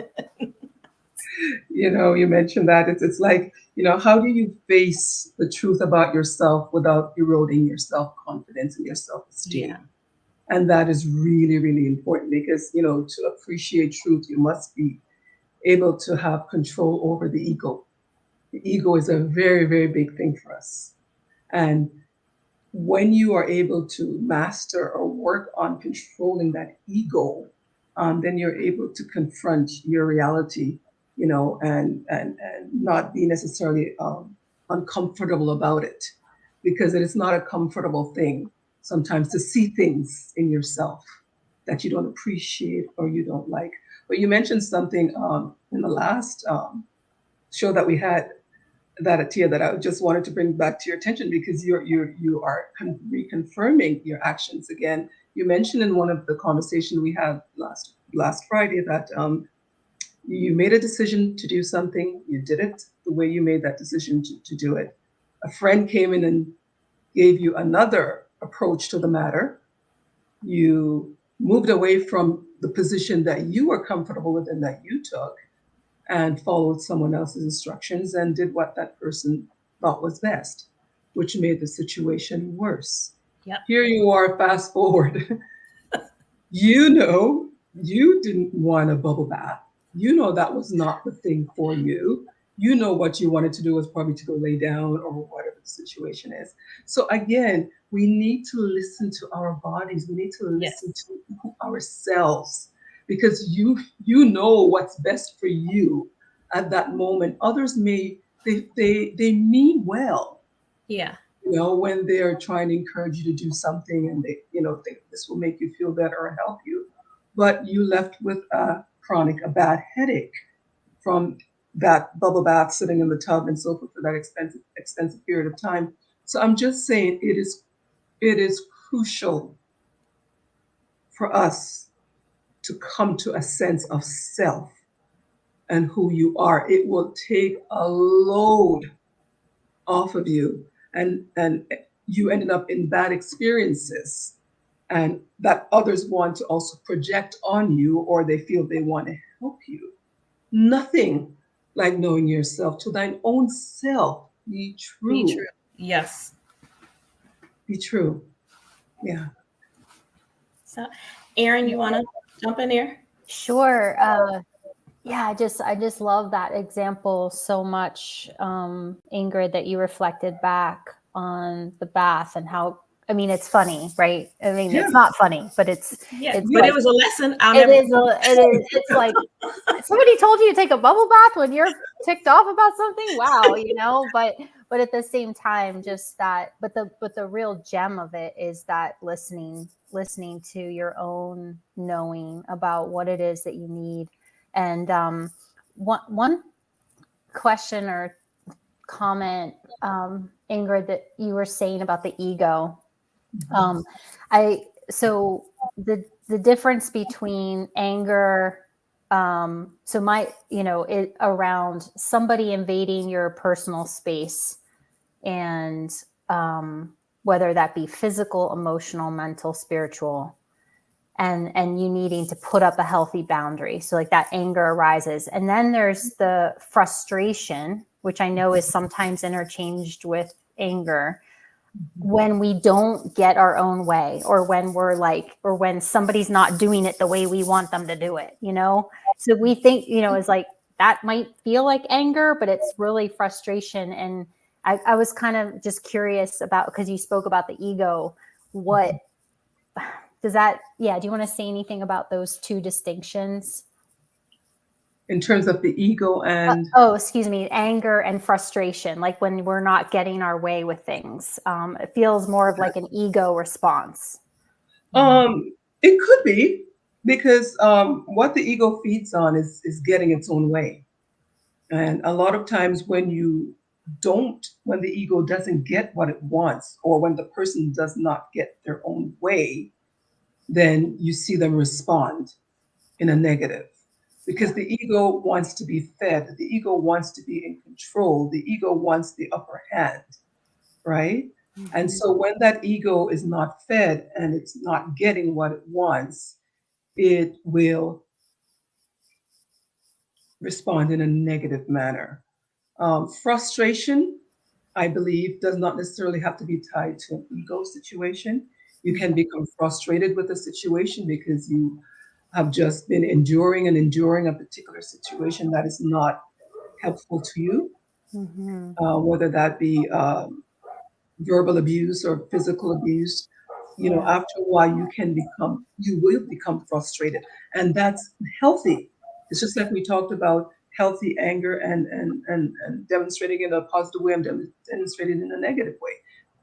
You mentioned that it's like, how do you face the truth about yourself without eroding your self-confidence and your self-esteem? Yeah. And that is really, really important because, to appreciate truth, you must be able to have control over the ego. The ego is a very, very big thing for us. And when you are able to master or work on controlling that ego, then you're able to confront your reality, and not be necessarily uncomfortable about it, because it is not a comfortable thing sometimes to see things in yourself that you don't appreciate or you don't like. But you mentioned something in the last show that we had, that Atia, that I just wanted to bring back to your attention, because you are reconfirming your actions again. You mentioned in one of the conversations we had last Friday that you made a decision to do something, you did it the way you made that decision to do it. A friend came in and gave you another approach to the matter. You moved away from the position that you were comfortable with and that you took, and followed someone else's instructions and did what that person thought was best, which made the situation worse. Yep. Here you are, fast forward. You didn't want a bubble bath. That was not the thing for you. What you wanted to do was probably to go lay down or whatever the situation is. So again, we need to listen to our bodies. We need to listen to ourselves, because you know what's best for you at that moment. Others they mean well. Yeah. When they're trying to encourage you to do something and they, think this will make you feel better or help you. But you left with a bad headache from that bubble bath, sitting in the tub and so forth for that extensive period of time. So I'm just saying it is crucial for us to come to a sense of self and who you are. It will take a load off of you, and you ended up in bad experiences, and that others want to also project on you, or they feel they want to help you. Nothing like knowing yourself. To thine own self be true. Be true. Yes. Be true. Yeah. So, Erin, you want to jump in there? Sure. Yeah, I just love that example so much, Ingrid, that you reflected back on the bath and how, I mean, it's funny, right? I mean, Yeah. It's not funny, but it's but it was a lesson. It's like somebody told you to take a bubble bath when you're ticked off about something. Wow, but at the same time, just that, but the real gem of it is that listening to your own knowing about what it is that you need. And one question or comment, Ingrid, that you were saying about the ego. So the difference between anger, so it around somebody invading your personal space, and whether that be physical, emotional, mental, spiritual, and you needing to put up a healthy boundary. So like that anger arises. And then there's the frustration, which I know is sometimes interchanged with anger, when we don't get our own way, or when or when somebody's not doing it the way we want them to do it, So we think, it's like, that might feel like anger, but it's really frustration. And I was kind of just curious about, because you spoke about the ego, what does that, do you want to say anything about those two distinctions? In terms of the ego and anger and frustration, like when we're not getting our way with things, it feels more of like an ego response. It could be, because what the ego feeds on is getting its own way. And a lot of times when the ego doesn't get what it wants, or when the person does not get their own way, then you see them respond in a negative. Because the ego wants to be fed, the ego wants to be in control, the ego wants the upper hand, right? Mm-hmm. And so when that ego is not fed and it's not getting what it wants, it will respond in a negative manner. Frustration, I believe, does not necessarily have to be tied to an ego situation. You can become frustrated with a situation because you have just been enduring a particular situation that is not helpful to you, whether that be verbal abuse or physical abuse. After a while, you will become frustrated, and that's healthy. It's just like we talked about healthy anger and demonstrating in a positive way and demonstrating in a negative way.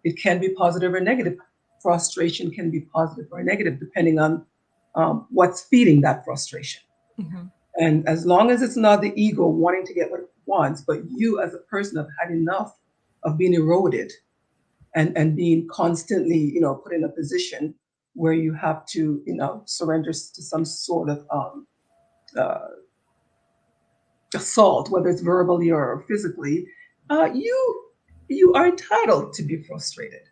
It can be positive or negative. Frustration can be positive or negative depending on what's feeding that frustration. Mm-hmm. And as long as it's not the ego wanting to get what it wants, but you as a person have had enough of being eroded and being constantly, put in a position where you have to, surrender to some sort of assault, whether it's verbally or physically, you are entitled to be frustrated.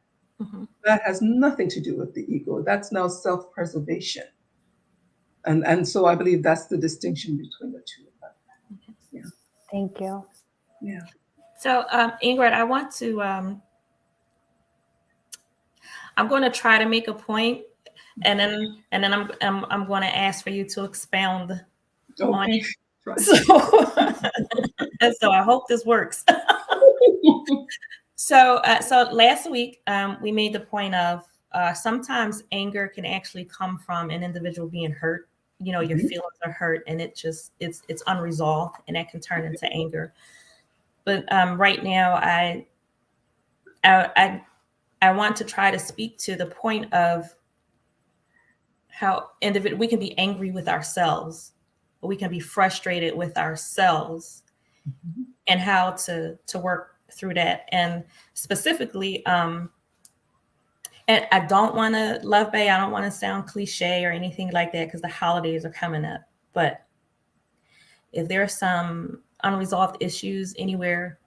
Mm-hmm. That has nothing to do with the ego. That's now self-preservation. And so I believe that's the distinction between the two of them. Yeah. Thank you. Yeah. So Ingrid, I want to, I'm going to try to make a point, and then I'm going to ask for you to expound on it. Right. So I hope this works. So last week we made the point of sometimes anger can actually come from an individual being hurt. Your feelings are hurt, and it's unresolved, and that can turn into anger. But right now, I want to try to speak to the point of how we can be angry with ourselves, or we can be frustrated with ourselves, and how to work through that. And specifically, and I don't want to, Love Bay, I don't want to sound cliche or anything like that, because the holidays are coming up. But if there are some unresolved issues anywhere,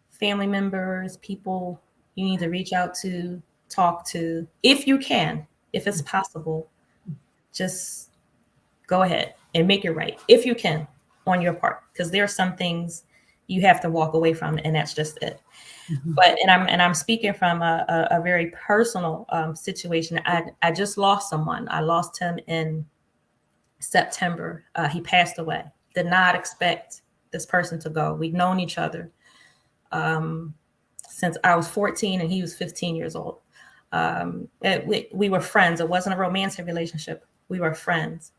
family members, people you need to reach out to, talk to, if you can, if it's possible, just go ahead and make it right, if you can, on your part, because there are some things you have to walk away from, and that's just it. Mm-hmm. But I'm speaking from a very personal situation. I just lost someone. I lost him in September. He passed away. Did not expect this person to go. We've known each other since I was 14 and he was 15 years old. We were friends. It wasn't a romantic relationship. We were friends.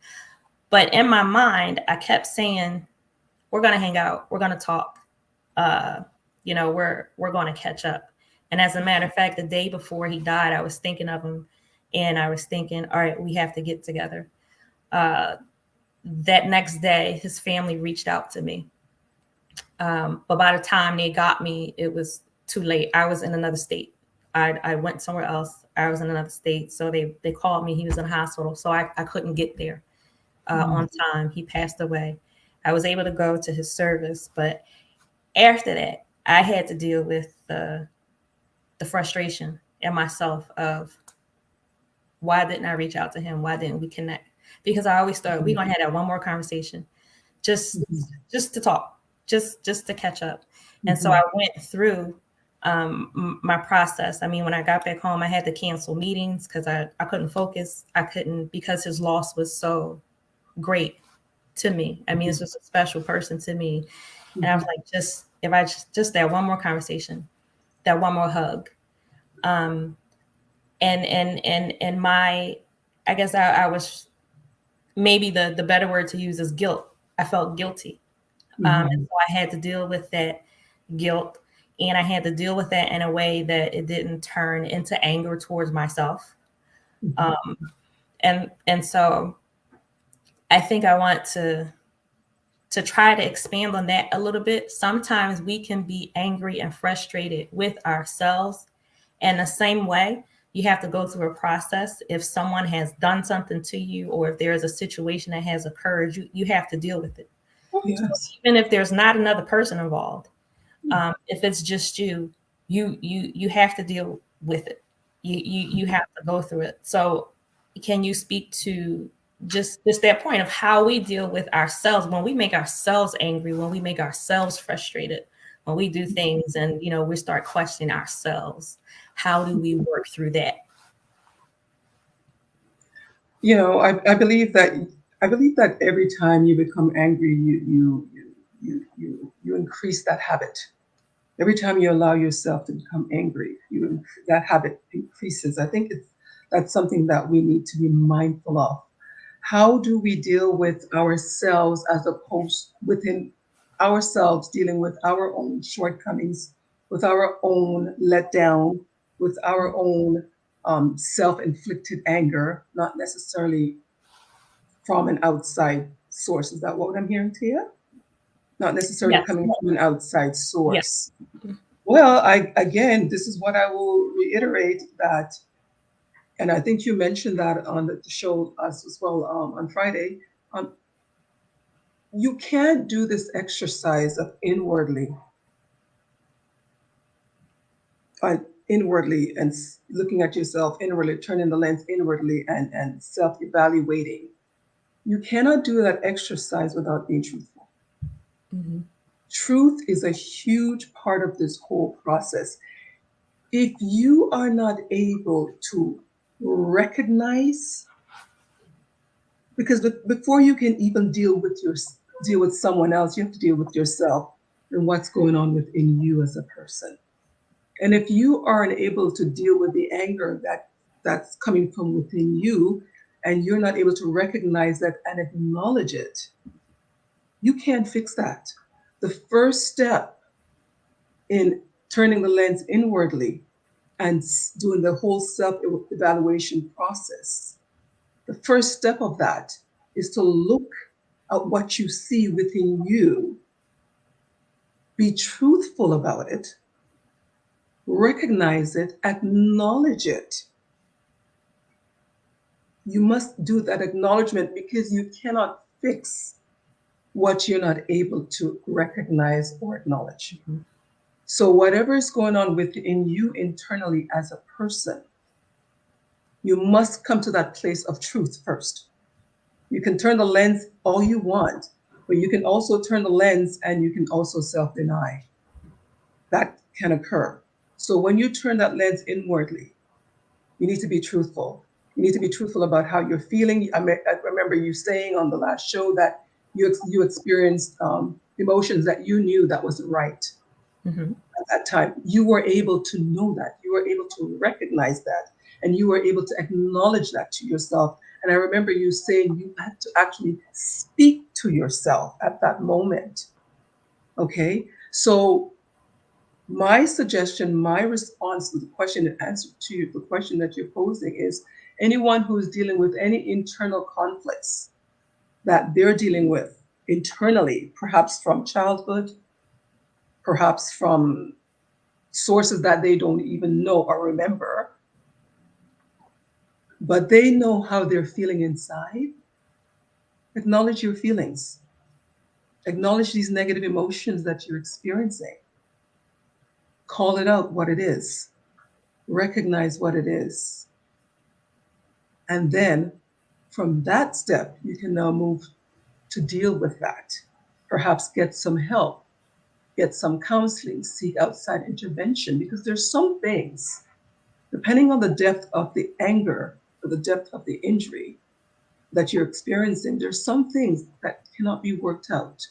But in my mind, I kept saying, we're going to hang out. We're going to talk. we're going to catch up. And as a matter of fact, the day before he died, I was thinking of him, and I was thinking, all right, we have to get together. That next day, his family reached out to me. But by the time they got me, it was too late. I was in another state. I went somewhere else. I was in another state. So they called me. He was in the hospital. So I couldn't get there on time. He passed away. I was able to go to his service. But after that, I had to deal with the frustration in myself of, why didn't I reach out to him? Why didn't we connect? Because I always thought, we're going to have that one more conversation just to talk, just to catch up. And so I went through my process. I mean, when I got back home, I had to cancel meetings because I couldn't focus. I couldn't, because his loss was so great to me. I mean, this was a special person to me. And I was like, just that one more conversation, that one more hug. And my, I guess I was, maybe the better word to use is guilt. I felt guilty. And so I had to deal with that guilt, and I had to deal with that in a way that it didn't turn into anger towards myself. And so I think I want to try to expand on that a little bit. Sometimes we can be angry and frustrated with ourselves. And the same way, you have to go through a process. If someone has done something to you, or if there is a situation that has occurred, you have to deal with it. Yes. So even if there's not another person involved, if it's just you have to deal with it. You have to go through it. So can you speak to just that point of how we deal with ourselves when we make ourselves angry, when we make ourselves frustrated, when we do things and we start questioning ourselves? How do we work through that? I believe that every time you become angry, you increase that habit. Every time you allow yourself to become angry, that habit increases. I think that's something that we need to be mindful of. How do we deal with ourselves as opposed within ourselves, dealing with our own shortcomings, with our own letdown, with our own self-inflicted anger, not necessarily from an outside source. Is that what I'm hearing, Tia? Not necessarily Yes. coming from an outside source. Yes. Well, again, this is what I will reiterate that, and I think you mentioned that on the show as well on Friday. You can't do this exercise of inwardly and looking at yourself inwardly, turning the lens inwardly and self-evaluating. You cannot do that exercise without being truthful. Truth is a huge part of this whole process. If you are not able to recognize, because before you can even deal with someone else, you have to deal with yourself and what's going on within you as a person. And if you aren't able to deal with the anger that's coming from within you, and you're not able to recognize that and acknowledge it, you can't fix that. The first step in turning the lens inwardly and doing the whole self-evaluation process, the first step of that is to look at what you see within you, be truthful about it, recognize it, acknowledge it. You must do that acknowledgement, because you cannot fix what you're not able to recognize or acknowledge. So whatever is going on within you internally as a person, you must come to that place of truth first. You can turn the lens all you want, but you can also turn the lens and you can also self-deny. That can occur. So when you turn that lens inwardly, you need to be truthful. You need to be truthful about how you're feeling. I remember you saying on the last show that you experienced emotions that you knew that wasn't right. At that time. You were able to know that. You were able to recognize that. And you were able to acknowledge that to yourself. And I remember you saying you had to actually speak to yourself at that moment. Okay? So My suggestion, my response to the question and answer to the question that you're posing is anyone who's dealing with any internal conflicts that they're dealing with internally, perhaps from childhood, perhaps from sources that they don't even know or remember, but they know how they're feeling inside. Acknowledge your feelings. Acknowledge these negative emotions that you're experiencing. Call it out what it is. Recognize what it is. And then from that step, you can now move to deal with that. Perhaps get some help, get some counseling, seek outside intervention, because there's some things, depending on the depth of the anger or the depth of the injury that you're experiencing, there's some things that cannot be worked out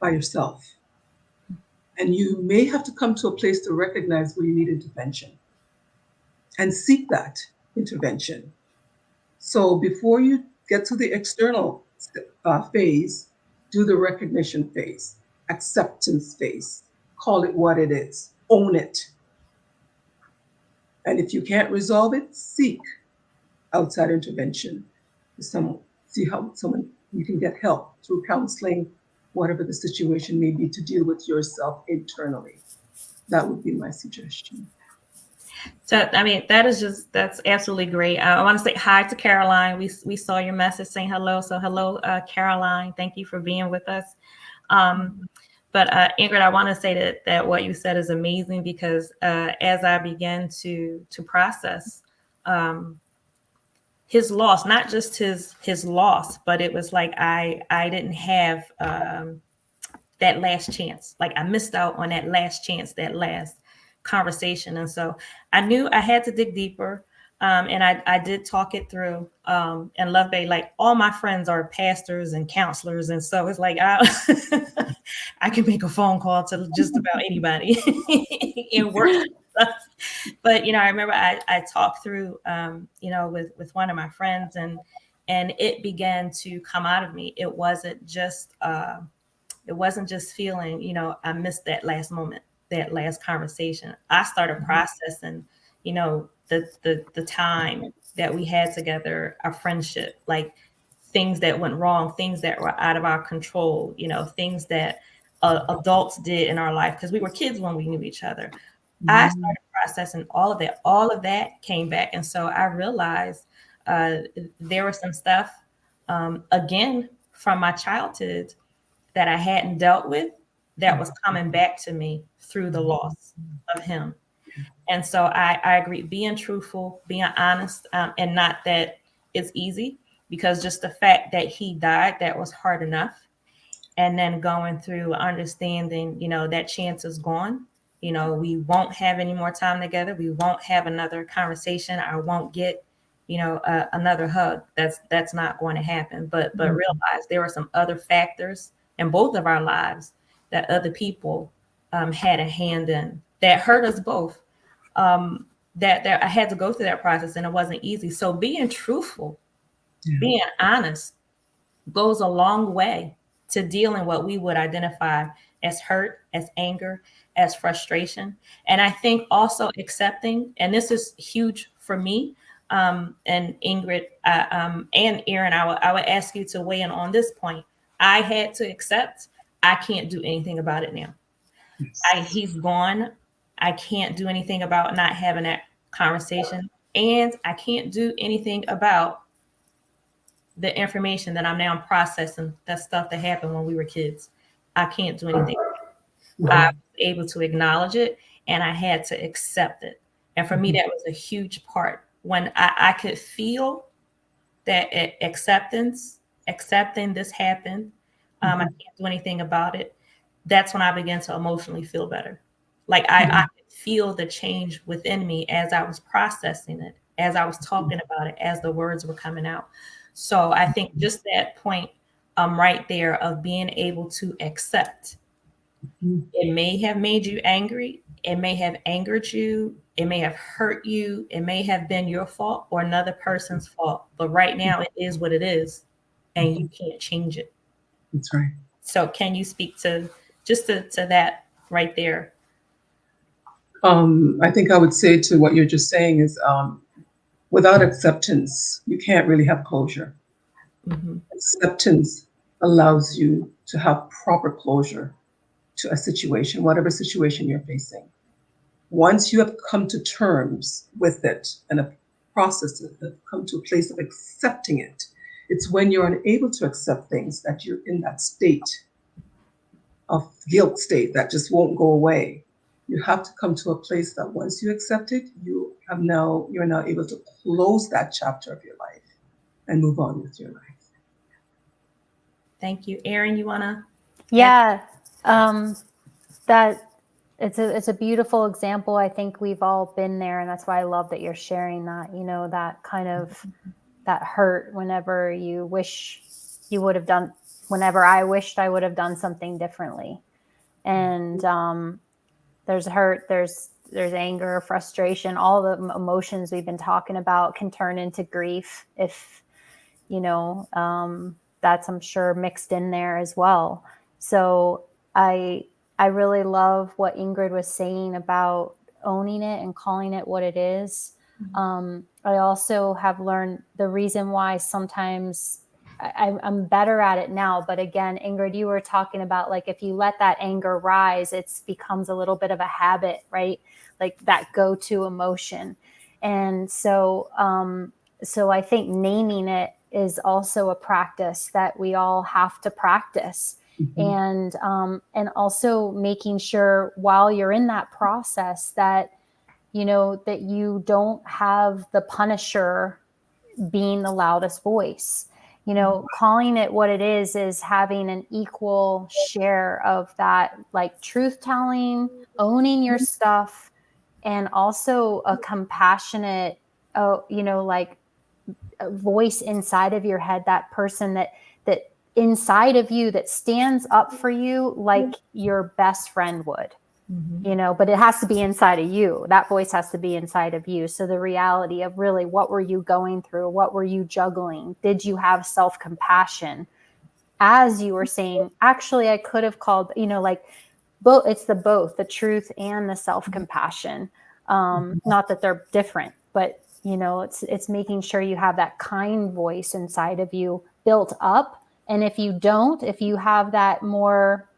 by yourself. And you may have to come to a place to recognize where you need intervention and seek that intervention. So before you get to the external phase, do the recognition phase, acceptance phase, call it what it is, own it. And if you can't resolve it, seek outside intervention. See how someone you can get help through counseling, whatever the situation may be, to deal with yourself internally. That would be my suggestion. So, I mean, that's absolutely great. I want to say hi to Caroline. We saw your message saying hello. So hello, Caroline. Thank you for being with us. But Ingrid, I want to say that what you said is amazing, because as I began to process his loss, not just his loss, but it was like I didn't have that last chance. Like I missed out on that last chance, that last conversation. And so I knew I had to dig deeper. And I did talk it through. And Love Bay, like all my friends are pastors and counselors. And so it's like, I can make a phone call to just about anybody and work. But, I remember I talked through, with one of my friends, and it began to come out of me. It wasn't just feeling, I missed that last moment, that last conversation. I started processing, the time that we had together, our friendship, like things that went wrong, things that were out of our control, things that adults did in our life, because we were kids when we knew each other. I started processing all of that. All of that came back. And so I realized there was some stuff, again, from my childhood that I hadn't dealt with that was coming back to me through the loss of him. And so I agree, being truthful, being honest, and not that it's easy, because just the fact that he died, that was hard enough. And then going through understanding, that chance is gone. We won't have any more time together. We won't have another conversation. I won't get, another hug. That's not going to happen. But realize there are some other factors in both of our lives that other people had a hand in that hurt us both. That I had to go through that process, and it wasn't easy. So being truthful, being honest goes a long way to dealing what we would identify as hurt, as anger, as frustration. And I think also accepting, and this is huge for me, and Ingrid and Erin, I would ask you to weigh in on this point. I had to accept I can't do anything about it now. He's gone. I can't do anything about not having that conversation. And I can't do anything about the information that I'm now processing, that stuff that happened when we were kids. I can't do anything. I was able to acknowledge it, and I had to accept it. And for me, that was a huge part. When I could feel that accepting this happened, I can't do anything about it. That's when I began to emotionally feel better. Like I could feel the change within me as I was processing it, as I was talking about it, as the words were coming out. So I think just that point right there of being able to accept. It may have made you angry. It may have angered you. It may have hurt you. It may have been your fault or another person's fault. But right now it is what it is, and you can't change it. That's right. So can you speak to that right there? I think I would say to what you're just saying is without acceptance, you can't really have closure. Mm-hmm. Acceptance allows you to have proper closure to a situation, whatever situation you're facing. Once you have come to terms with it and a process have come to a place of accepting it, it's when you're unable to accept things that you're in that state of guilt state that just won't go away. You have to come to a place that once you accept it, you're now able to close that chapter of your life and move on with your life. Thank you. Erin, you want to? Yeah, that it's a beautiful example. I think we've all been there, and that's why I love that you're sharing that. You know, that kind of that hurt whenever you wish you would have done. Whenever I wished I would have done something differently, and there's hurt, there's anger, frustration, all the emotions we've been talking about can turn into grief if you know that's, I'm sure, mixed in there as well. So I really love what Ingrid was saying about owning it and calling it what it is. I also have learned the reason why sometimes I'm better at it now. But again, Ingrid, you were talking about, like, if you let that anger rise, it becomes a little bit of a habit, right? Like that go-to emotion. And so, so I think naming it is also a practice that we all have to practice. And also making sure while you're in that process that, you know, that you don't have the punisher being the loudest voice. You know, calling it what it is having an equal share of that, like truth telling, owning your stuff, and also a compassionate, you know, like a voice inside of your head, that person that inside of you that stands up for you like your best friend would. You know, but it has to be inside of you. That voice has to be inside of you. So the reality of really, what were you going through? What were you juggling? Did you have self-compassion? As you were saying, actually, I could have called, you know, like both, it's the truth and the self-compassion. Not that they're different, but you know, it's making sure you have that kind voice inside of you built up. And if you have that more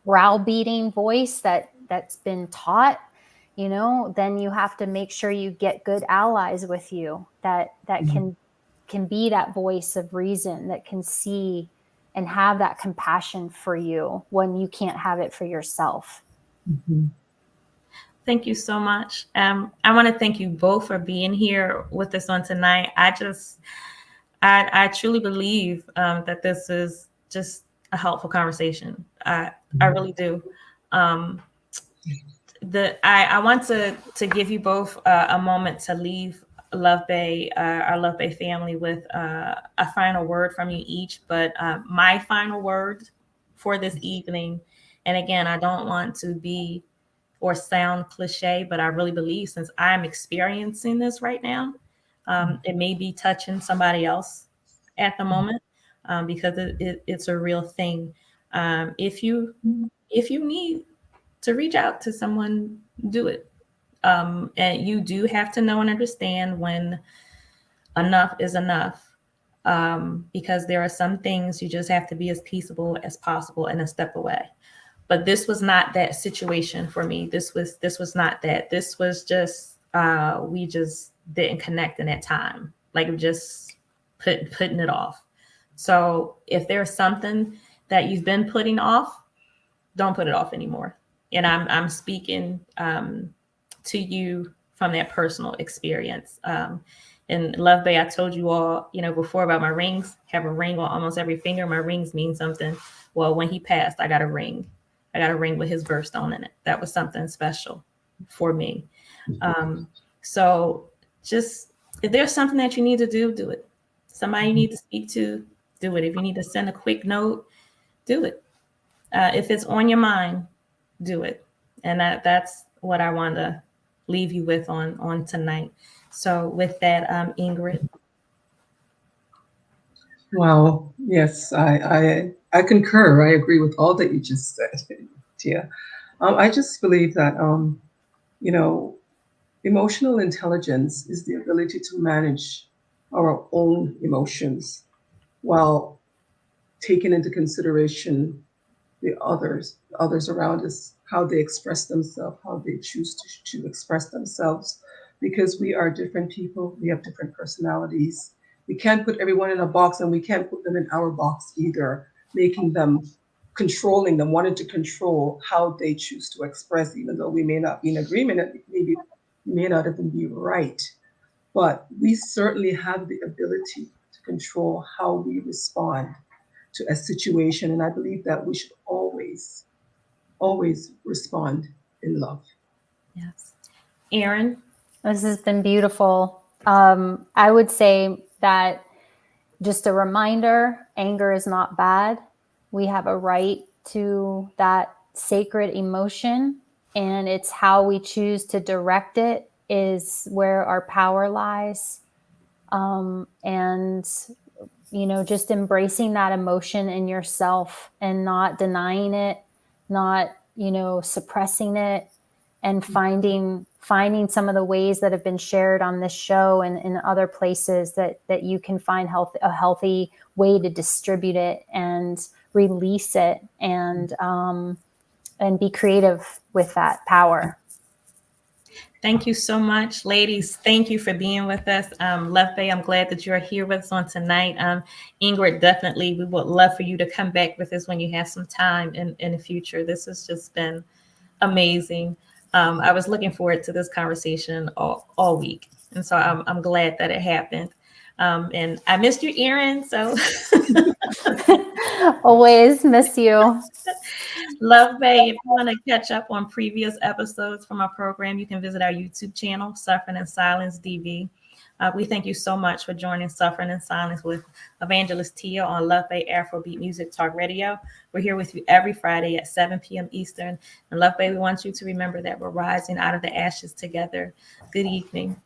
browbeating voice that's been taught, you know, then you have to make sure you get good allies with you that can be that voice of reason, that can see and have that compassion for you when you can't have it for yourself. Thank you so much. I want to thank you both for being here with us on tonight. I truly believe that this is just a helpful conversation. I really do. I want to give you both a moment to leave Love Bay, our Love Bay family, with a final word from you each. But my final word for this evening, and again, I don't want to be or sound cliche, but I really believe, since I'm experiencing this right now, it may be touching somebody else at the moment, because it's a real thing. If you need to reach out to someone, do it. And you do have to know and understand when enough is enough, because there are some things you just have to be as peaceable as possible and a step away. But this was not that situation for me. This was not that. This was just we just didn't connect in that time. Like, just putting it off. So if there's something that you've been putting off, don't put it off anymore. And I'm speaking to you from that personal experience. And Love Bay, I told you all, before, about my rings. Have a ring on almost every finger. My rings mean something. Well, when he passed, I got a ring. I got a ring with his birthstone in it. That was something special for me. So just, if there's something that you need to do, do it. Somebody you need to speak to, do it. If you need to send a quick note, do it. If it's on your mind, do it. And that's what I want to leave you with on tonight. So with that, Ingrid. Wow. Yes, I concur. I agree with all that you just said, Tia. I just believe that You know, emotional intelligence is the ability to manage our own emotions while taking into consideration the others around us, how they express themselves, how they choose to express themselves, because we are different people, we have different personalities. We can't put everyone in a box, and we can't put them in our box either, making them, controlling them, wanting to control how they choose to express, even though we may not be in agreement, and maybe we may not even be right. But we certainly have the ability to control how we respond to a situation. And I believe that we should always respond in love. Yes. Erin? This has been beautiful. I would say that just a reminder, anger is not bad. We have a right to that sacred emotion, and it's how we choose to direct it is where our power lies. And just embracing that emotion in yourself and not denying it, not suppressing it, and finding some of the ways that have been shared on this show and in other places that you can find a healthy way to distribute it and release it, and be creative with that power. Thank you so much, ladies. Thank you for being with us. Love Bay, I'm glad that you're here with us on tonight. Ingrid, definitely, we would love for you to come back with us when you have some time in the future. This has just been amazing. I was looking forward to this conversation all week. And so I'm glad that it happened. And I missed you, Erin. So always miss you. Love Bay, if you want to catch up on previous episodes from our program, you can visit our YouTube channel, Suffering in Silence DV. We thank you so much for joining Suffering in Silence with Evangelist Tia on Love Bay Afrobeat Music Talk Radio. We're here with you every Friday at 7 p.m. Eastern. And Love Bay, we want you to remember that we're rising out of the ashes together. Good evening.